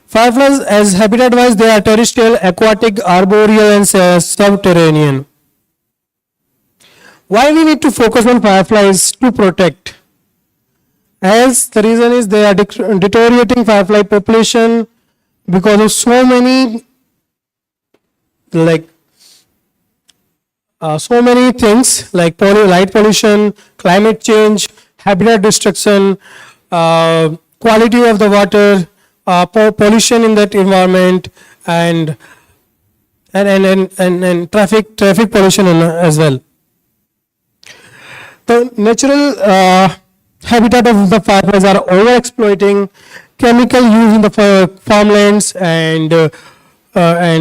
Speaker 4: Fireflies as habitat wise they are terrestrial, aquatic, arboreal, and subterranean. Why we need to focus on fireflies? To protect. As the reason is they are deteriorating firefly population because of so many things like light pollution, climate change, habitat destruction, quality of the water, pollution in that environment, and traffic pollution as well. The natural habitat of the fireflies are overexploiting, chemical use in the farmlands and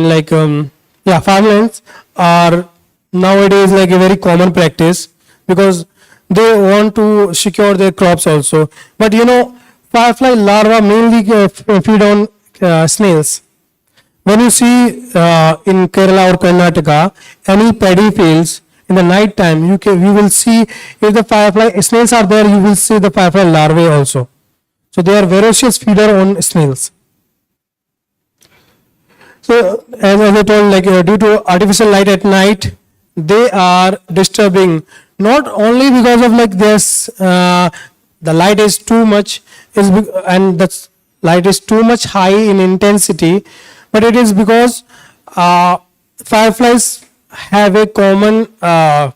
Speaker 4: like yeah, farmlands are nowadays like a very common practice because they want to secure their crops also. But you know, firefly larvae mainly feed on snails. When you see in Kerala or Karnataka any paddy fields in the night time, you will see if the firefly snails are there, you will see the firefly larvae also. So they are voracious feeder on snails. So as I told, like due to artificial light at night, they are disturbing not only because of like this, the light is too much and the light is too much high in intensity, but it is because fireflies have a common, as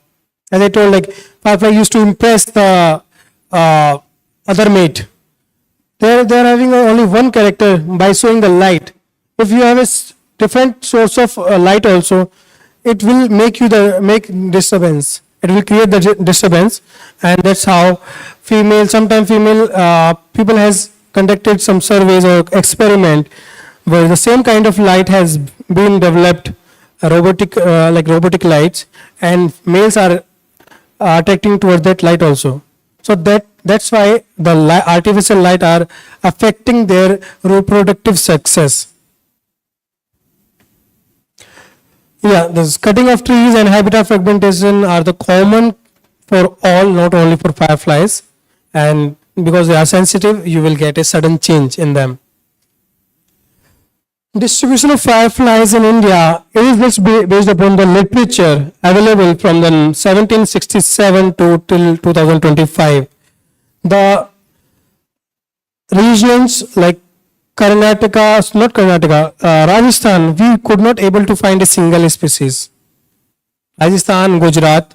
Speaker 4: I told, like firefly used to impress the other mate. They are having only one character by showing the light. If you have a different source of light also, it will make make disturbance. It will create the disturbance, and that's how sometimes female people has conducted some surveys or experiment where the same kind of light has been developed, robotic lights, and males are attracting towards that light also. So that's why the artificial light are affecting their reproductive success. Yeah, this cutting of trees and habitat fragmentation are the common for all, not only for fireflies, and because they are sensitive, you will get a sudden change in them. Distribution of fireflies in India is based upon the literature available from the 1767 to till 2025. The regions like Rajasthan, we could not able to find a single species. Rajasthan, Gujarat.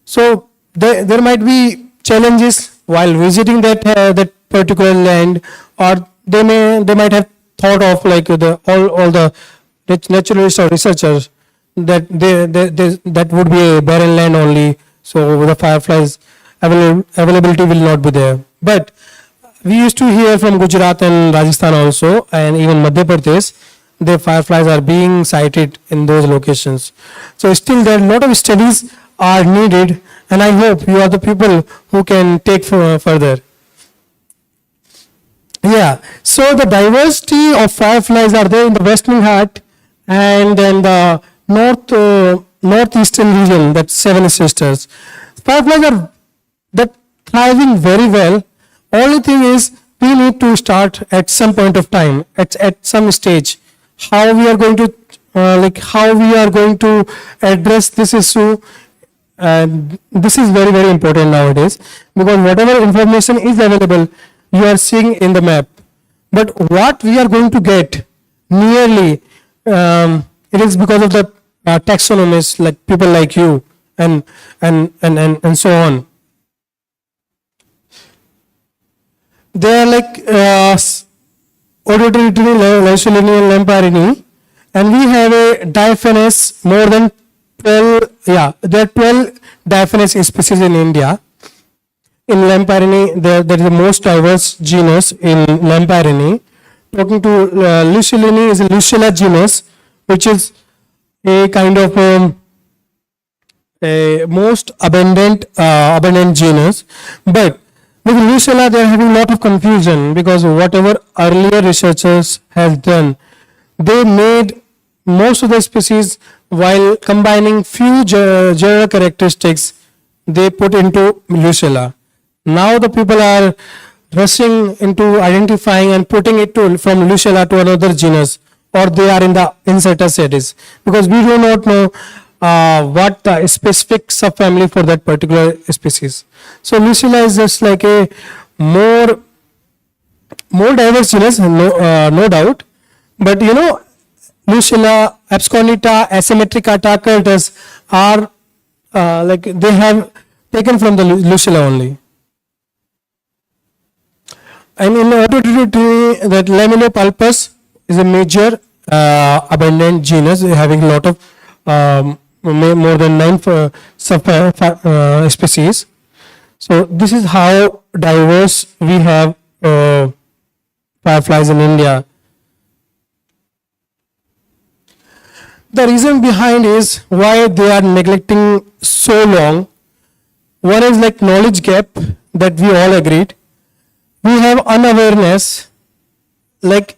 Speaker 4: So there might be challenges while visiting that particular land, or they might have thought of like all the naturalists or researchers that that would be a barren land only, so the fireflies availability will not be there. But we used to hear from Gujarat and Rajasthan also, and even Madhya Pradesh, the fireflies are being sighted in those locations. So still there are a lot of studies are needed, and I hope you are the people who can take further. Yeah, so the diversity of fireflies are there in the Western Ghat and then the northeastern region, that's Seven Sisters. Fireflies are that thriving very well. Only thing is we need to start at some point of time, at some stage, how we are going to address this issue. This is very, very important nowadays, because whatever information is available, you are seeing in the map. But what we are going to get nearly, it is because of the taxonomists, like people like you, and so on. They are like auditory, Lysolini, and Lamparini, and we have a diaphanous more than 12. Yeah, there are 12 diaphanous species in India. In Lamparini, there is the most diverse genus in Lamparini. Talking to Lysolini is a Lucella genus, which is a kind of a most abundant genus. But with Lucella, they are having a lot of confusion, because whatever earlier researchers have done, they made most of the species while combining few general characteristics, they put into Lucella. Now the people are rushing into identifying and putting it from Lucella to another genus, or they are in the incerta sedis, because we do not know what the specific subfamily for that particular species. So Lucella is just like a more diverse genus, no doubt. But you know, Lucella, Absconita, Asymmetrica, Tacultus are like they have taken from the Lucella only. And in auditory, that Lamellopulpus is a major abundant genus, having a lot of more than 9 species. So this is how diverse we have fireflies in India. The reason behind is why they are neglecting so long. One is like knowledge gap that we all agreed. We have unawareness, like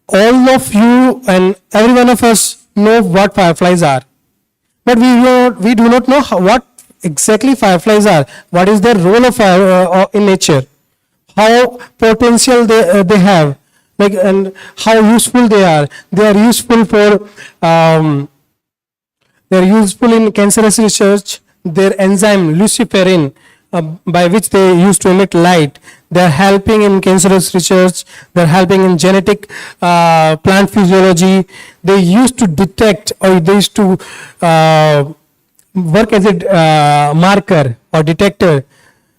Speaker 4: all of you and every one of us know what fireflies are, but we do not know what exactly fireflies are, what is their role of fire in nature, how potential they have, like, and how useful they are. They are useful for they are useful in cancerous research. Their enzyme luciferin, by which they used to emit light, they are helping in cancerous research. They are helping in genetic plant physiology. They used to detect, or they used to work as a marker or detector.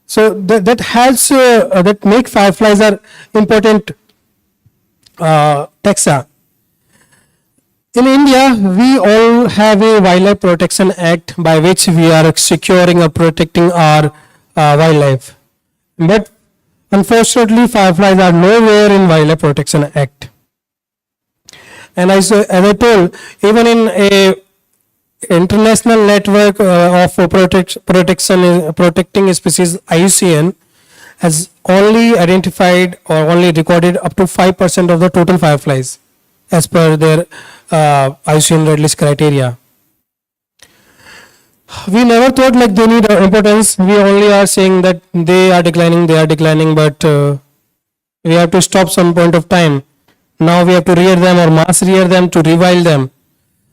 Speaker 4: So that helps, that make fireflies are important taxa. In India, we all have a Wildlife Protection Act by which we are securing or protecting our wildlife. But unfortunately, fireflies are nowhere in Wildlife Protection Act. And as I told, even in a international network of protecting species, IUCN has only identified or only recorded up to 5% of the total fireflies as per their IUCN red list criteria. We never thought like they need importance. We only are saying that they are declining, but we have to stop some point of time. Now we have to rear them or mass rear them to rewild them.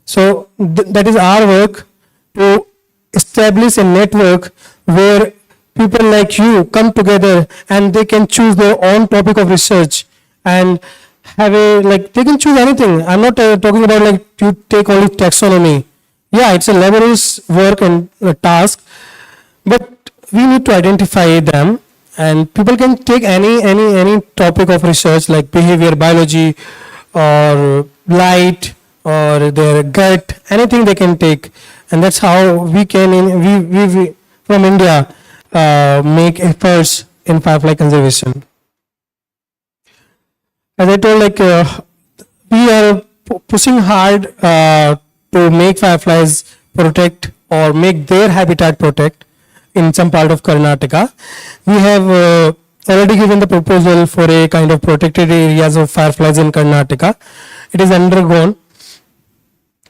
Speaker 4: So that is our work, to establish a network where people like you come together and they can choose their own topic of research and have a, like, they can choose anything. I'm not talking about like you take only taxonomy. Yeah, it's a laborious work and task, but we need to identify them, and people can take any topic of research like behavior biology or light or their gut, anything they can take, and that's how we can we from India make efforts in firefly conservation. As I told, like we are pushing hard to make fireflies protect or make their habitat protect in some part of Karnataka. We have already given the proposal for a kind of protected areas of fireflies in Karnataka. It is undergone.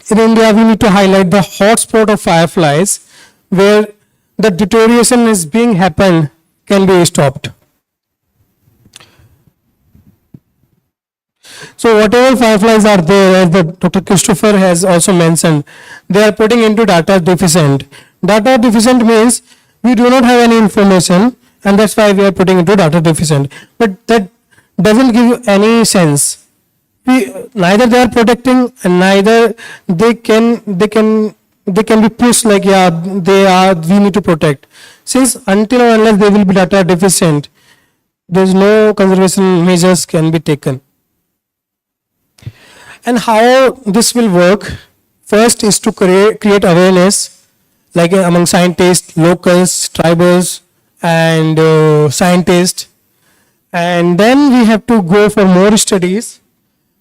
Speaker 4: In India, we need to highlight the hotspot of fireflies where the deterioration is being happened can be stopped. So whatever fireflies are there, as the Dr. Christopher has also mentioned, they are putting into data deficient. Data deficient means we do not have any information, and that's why we are putting into data deficient. But that doesn't give you any sense. Neither they are protecting and neither they can be pushed like, yeah, we need to protect. Since until or unless they will be data deficient, there's no conservation measures can be taken. And how this will work, first is to create awareness, like among scientists, locals, tribals, and scientists. And then we have to go for more studies.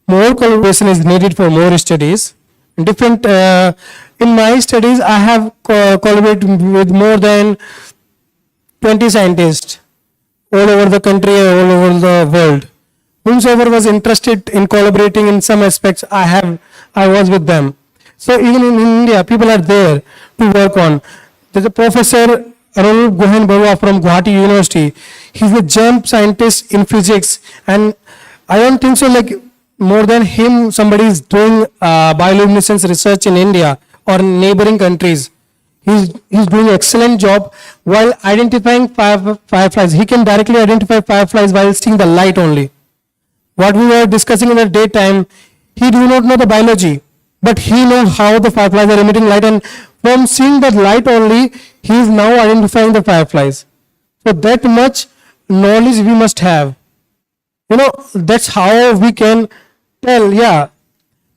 Speaker 4: More collaboration is needed for more studies. Different, in my studies, I have collaborated with more than 20 scientists all over the country, all over the world. Whomsoever was interested in collaborating in some aspects, I was with them. So even in India, people are there to work on. There's a professor, Arul Gohen Barua from Guwahati University. He's a germ scientist in physics, and I don't think so like more than him somebody is doing bioluminescence research in India or in neighboring countries. He's doing an excellent job while identifying fireflies. He can directly identify fireflies while seeing the light only. What we were discussing in the daytime, he do not know the biology, but he knows how the fireflies are emitting light, and from seeing that light only, he is now identifying the fireflies. So that much knowledge we must have. You know, that's how we can tell, yeah,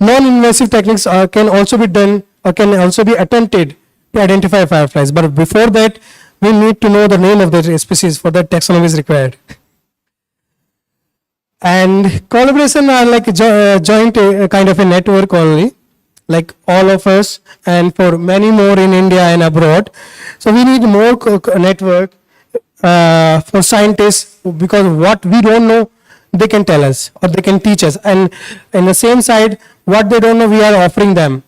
Speaker 4: non-invasive techniques can also be done or can also be attempted to identify fireflies. But before that, we need to know the name of the species. For that, taxonomy is required. And collaboration are like a joint kind of a network only, like all of us, and for many more in India and abroad. So we need more network for scientists, because what we don't know, they can tell us or they can teach us. And in the same side, what they don't know, we are offering them,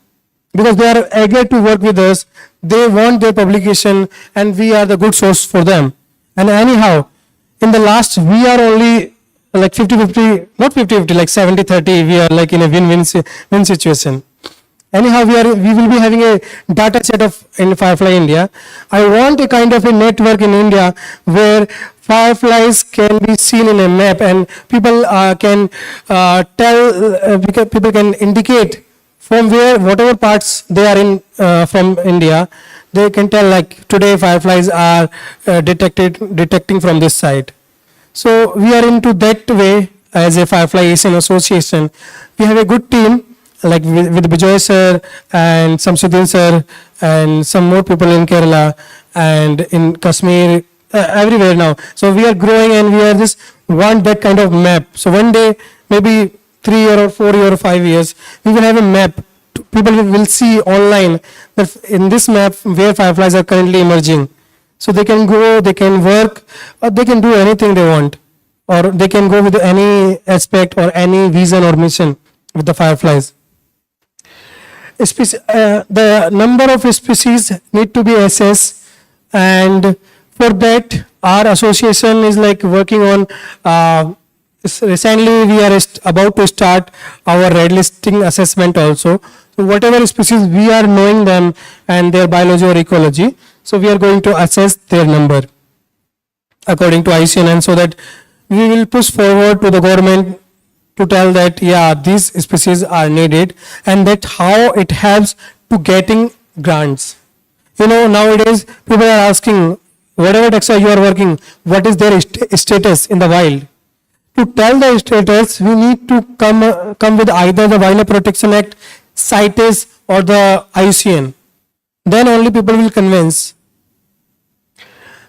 Speaker 4: because they are eager to work with us. They want their publication, and we are the good source for them. And anyhow, in the last, we are only like 50-50, not 50-50, like 70-30. We are like in a win situation. Anyhow, we will be having a data set of in Firefly India. I want a kind of a network in India where fireflies can be seen in a map, and people can people can indicate from where, whatever parts they are in from India, they can tell like today fireflies are detecting from this side. So we are into that way as a Firefly Asian Association. We have a good team, like with Bijoy sir and Samsudin sir and some more people in Kerala and in Kashmir, everywhere now. So we are growing, and we are just want that kind of map. So one day, maybe 3 years or 4 years or 5 years, we will have a map. People will see online that in this map where fireflies are currently emerging. So they can go, they can work, or they can do anything they want, or they can go with any aspect or any vision or mission with the fireflies. The number of species need to be assessed, and for that our association is like working on recently we are about to start our red listing assessment also. So whatever species we are knowing them and their biology or ecology, so we are going to assess their number according to ICNN, so that we will push forward to the government to tell that, yeah, these species are needed, and that how it helps to getting grants. You know, nowadays people are asking, whatever taxa you are working, what is their status in the wild? To tell the status, we need to come with either the Wildlife Protection Act, CITES, or the IUCN. Then only people will convince.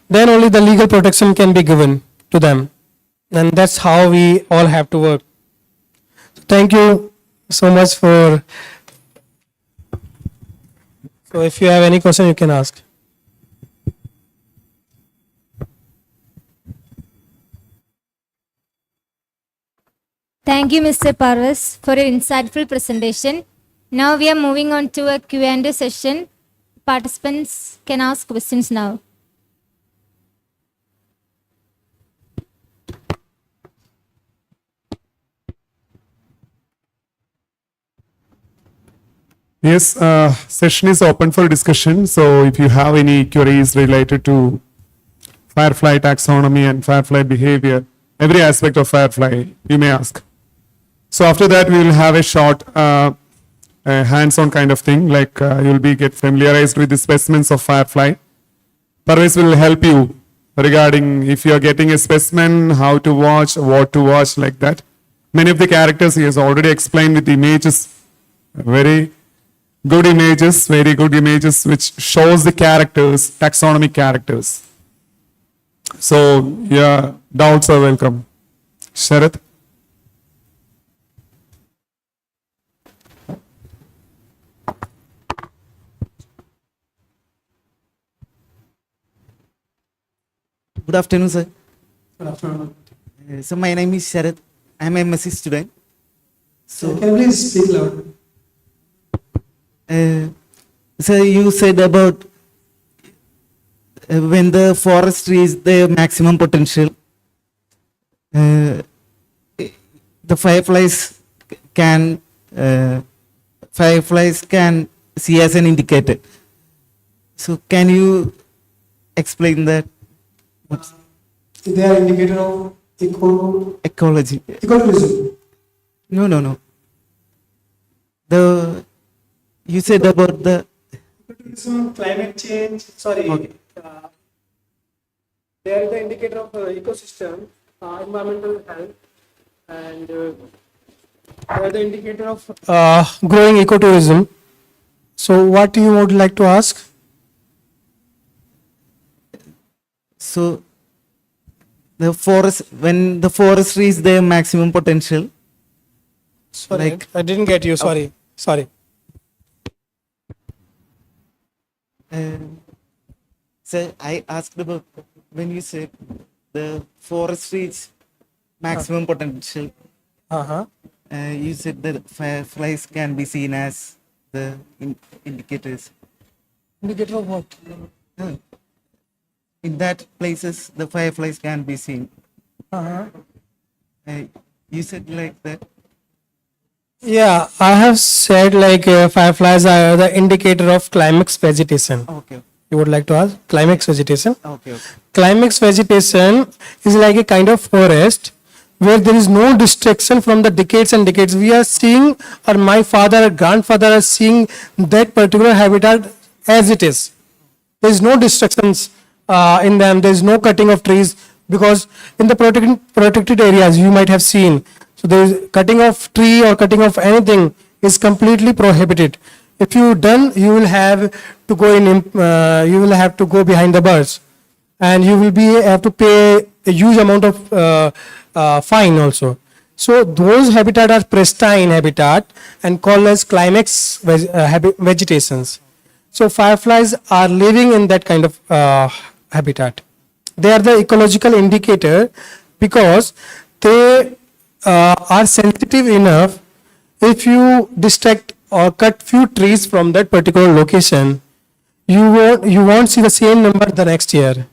Speaker 4: Then only the legal protection can be given to them. And that's how we all have to work. So thank you so much for. So if you have any question, you can ask.
Speaker 2: Thank you, Mr. Parvas, for your insightful presentation. Now we are moving on to a Q&A session. Participants can ask questions now.
Speaker 3: Yes, session is open for discussion. So if you have any queries related to Firefly taxonomy and Firefly behavior, every aspect of Firefly, you may ask. So after that, we will have a short hands-on kind of thing, like you'll be get familiarized with the specimens of Firefly. Parvez will help you regarding if you are getting a specimen, how to watch, what to watch, like that. Many of the characters he has already explained with images, very good images which shows the characters, taxonomic characters. So yeah, doubts are welcome. Sharath?
Speaker 1: Good afternoon, sir.
Speaker 4: Good afternoon.
Speaker 1: So my name is Sharath. I am a MSc student. So,
Speaker 4: Can you please speak loud?
Speaker 1: so you said about when the forest reaches the maximum potential, the fireflies can see as an indicator. So can you explain that? What's
Speaker 4: They are indicator of
Speaker 1: ecology?
Speaker 4: ecotourism.
Speaker 1: No. You said about the
Speaker 4: Ecotourism, climate change. Sorry.
Speaker 1: Okay.
Speaker 4: They are the indicator of ecosystem, environmental health, and they are the indicator of growing ecotourism. So, what you would like to ask?
Speaker 1: So the forest, when the forest reaches their maximum potential,
Speaker 4: Sorry,
Speaker 1: like-
Speaker 4: I didn't get you. Sorry. Sorry.
Speaker 1: so I asked about when you said the forest reach maximum potential.
Speaker 4: Uh-huh.
Speaker 1: You said that fireflies can be seen as the indicators.
Speaker 4: Indicator of what?
Speaker 1: Uh, In that places, the fireflies can be seen.
Speaker 4: Uh-huh.
Speaker 1: You said like that.
Speaker 4: Yeah, I have said like fireflies are the indicator of climax vegetation.
Speaker 1: Okay.
Speaker 4: You would like to ask climax vegetation?
Speaker 1: Okay.
Speaker 4: Climax vegetation is like a kind of forest where there is no distraction from the decades and decades. We are seeing, or my father or grandfather are seeing that particular habitat as it is. There is no distractions in them. There is no cutting of trees, because in the protected areas you might have seen. So there is cutting of tree or cutting of anything is completely prohibited. If you done, you will have to go in. You will have to go behind the bars, and you will have to pay a huge amount of fine also. So those habitat are pristine habitat and called as climax vegetations. So fireflies are living in that kind of habitat. They are the ecological indicator because they are sensitive enough. If you distract or cut few trees from that particular location, you won't see the same number the next year.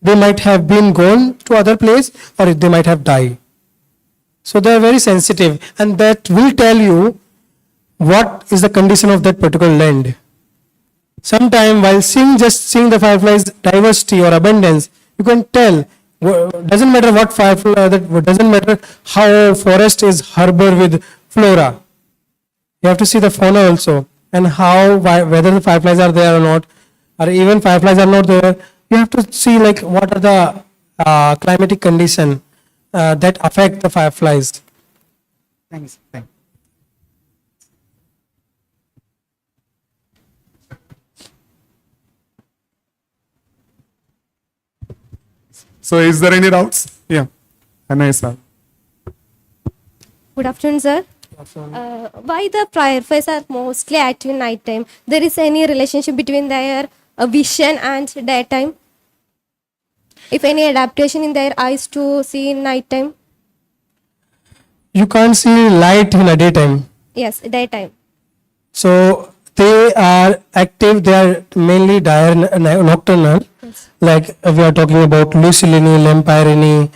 Speaker 4: They might have been gone to other place, or they might have died. So they are very sensitive, and that will tell you what is the condition of that particular land. Sometime while just seeing the fireflies diversity or abundance, you can tell. Doesn't matter what firefly, that doesn't matter how forest is harbor with flora. You have to see the fauna also, and whether the fireflies are there or not, or even fireflies are not there. You have to see like what are the climatic condition that affect the fireflies.
Speaker 1: Thanks. Thank.
Speaker 3: So is there any doubts? Yeah. Nice.
Speaker 5: Good afternoon, sir. Why the fireflies are mostly active in night time? There is any relationship between their vision and daytime? If any adaptation in their eyes to see in night time?
Speaker 4: You can't see light in a daytime.
Speaker 5: Yes, daytime.
Speaker 4: So they are active, they are mainly nocturnal.
Speaker 5: Yes.
Speaker 4: Like we are talking about Lucilini, Lampirini,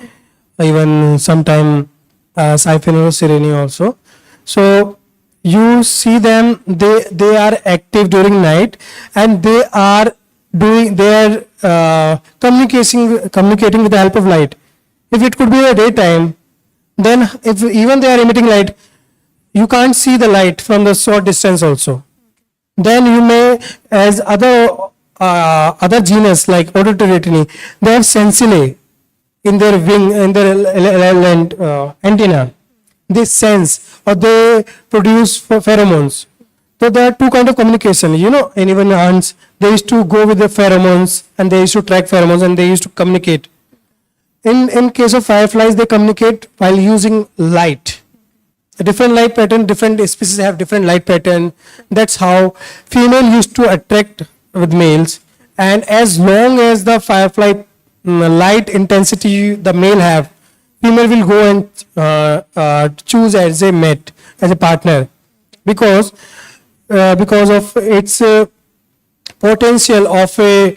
Speaker 4: even sometime Siphonosereni also. So you see them, they are active during night, and they are communicating with the help of light. If it could be a daytime, then if even they are emitting light, you can't see the light from the short distance also. Then you may, as other genus like Odontocretini, they have sensillae in their wing, in their antenna. They sense or they produce pheromones. So there are two kinds of communication. In even ants, they used to go with the pheromones, and they used to track pheromones, and they used to communicate. In case of fireflies, they communicate while using light. A different light pattern, different species have different light pattern. That's how female used to attract with males. And as long as the firefly light intensity the male have, female will go and choose as a mate, as a partner, because of its potential of a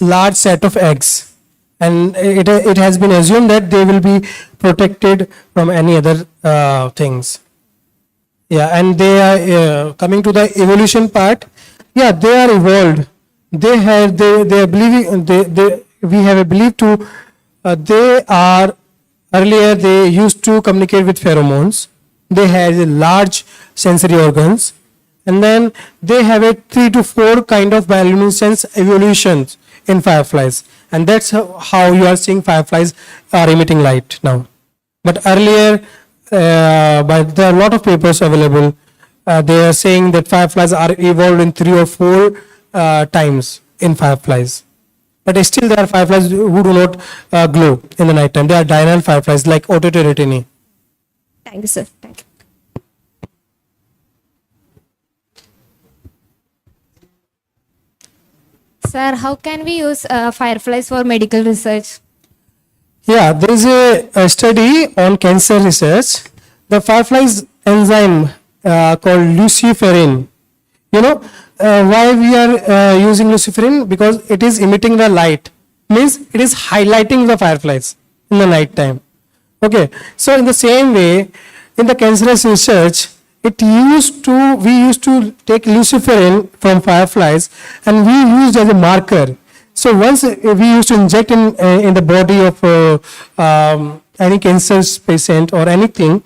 Speaker 4: large set of eggs. And it has been assumed that they will be protected from any other things. Yeah, and they are coming to the evolution part. Yeah, they are evolved. They are believing. We have a belief to. They are earlier. They used to communicate with pheromones. They had large sensory organs, and then they have a 3 to 4 kind of bioluminescence evolutions in fireflies, and that's how you are seeing fireflies are emitting light now. But earlier, but there are a lot of papers available. They are saying that fireflies are evolved in 3 or 4 times in fireflies. but still there are fireflies who do not glow in the night time. They are diurnal fireflies like Ototeretini.
Speaker 5: Thank you, sir. Thank you.
Speaker 2: Sir, how can we use fireflies for medical research?
Speaker 4: Yeah, there is a study on cancer research. The fireflies enzyme called luciferin. You know why we are using luciferin? Because it is emitting the light. Means it is highlighting the fireflies in the night time. Okay. So in the same way, in the cancerous research, we used to take luciferin from fireflies and we used as a marker. So once we used to inject in the body of any cancer patient or anything,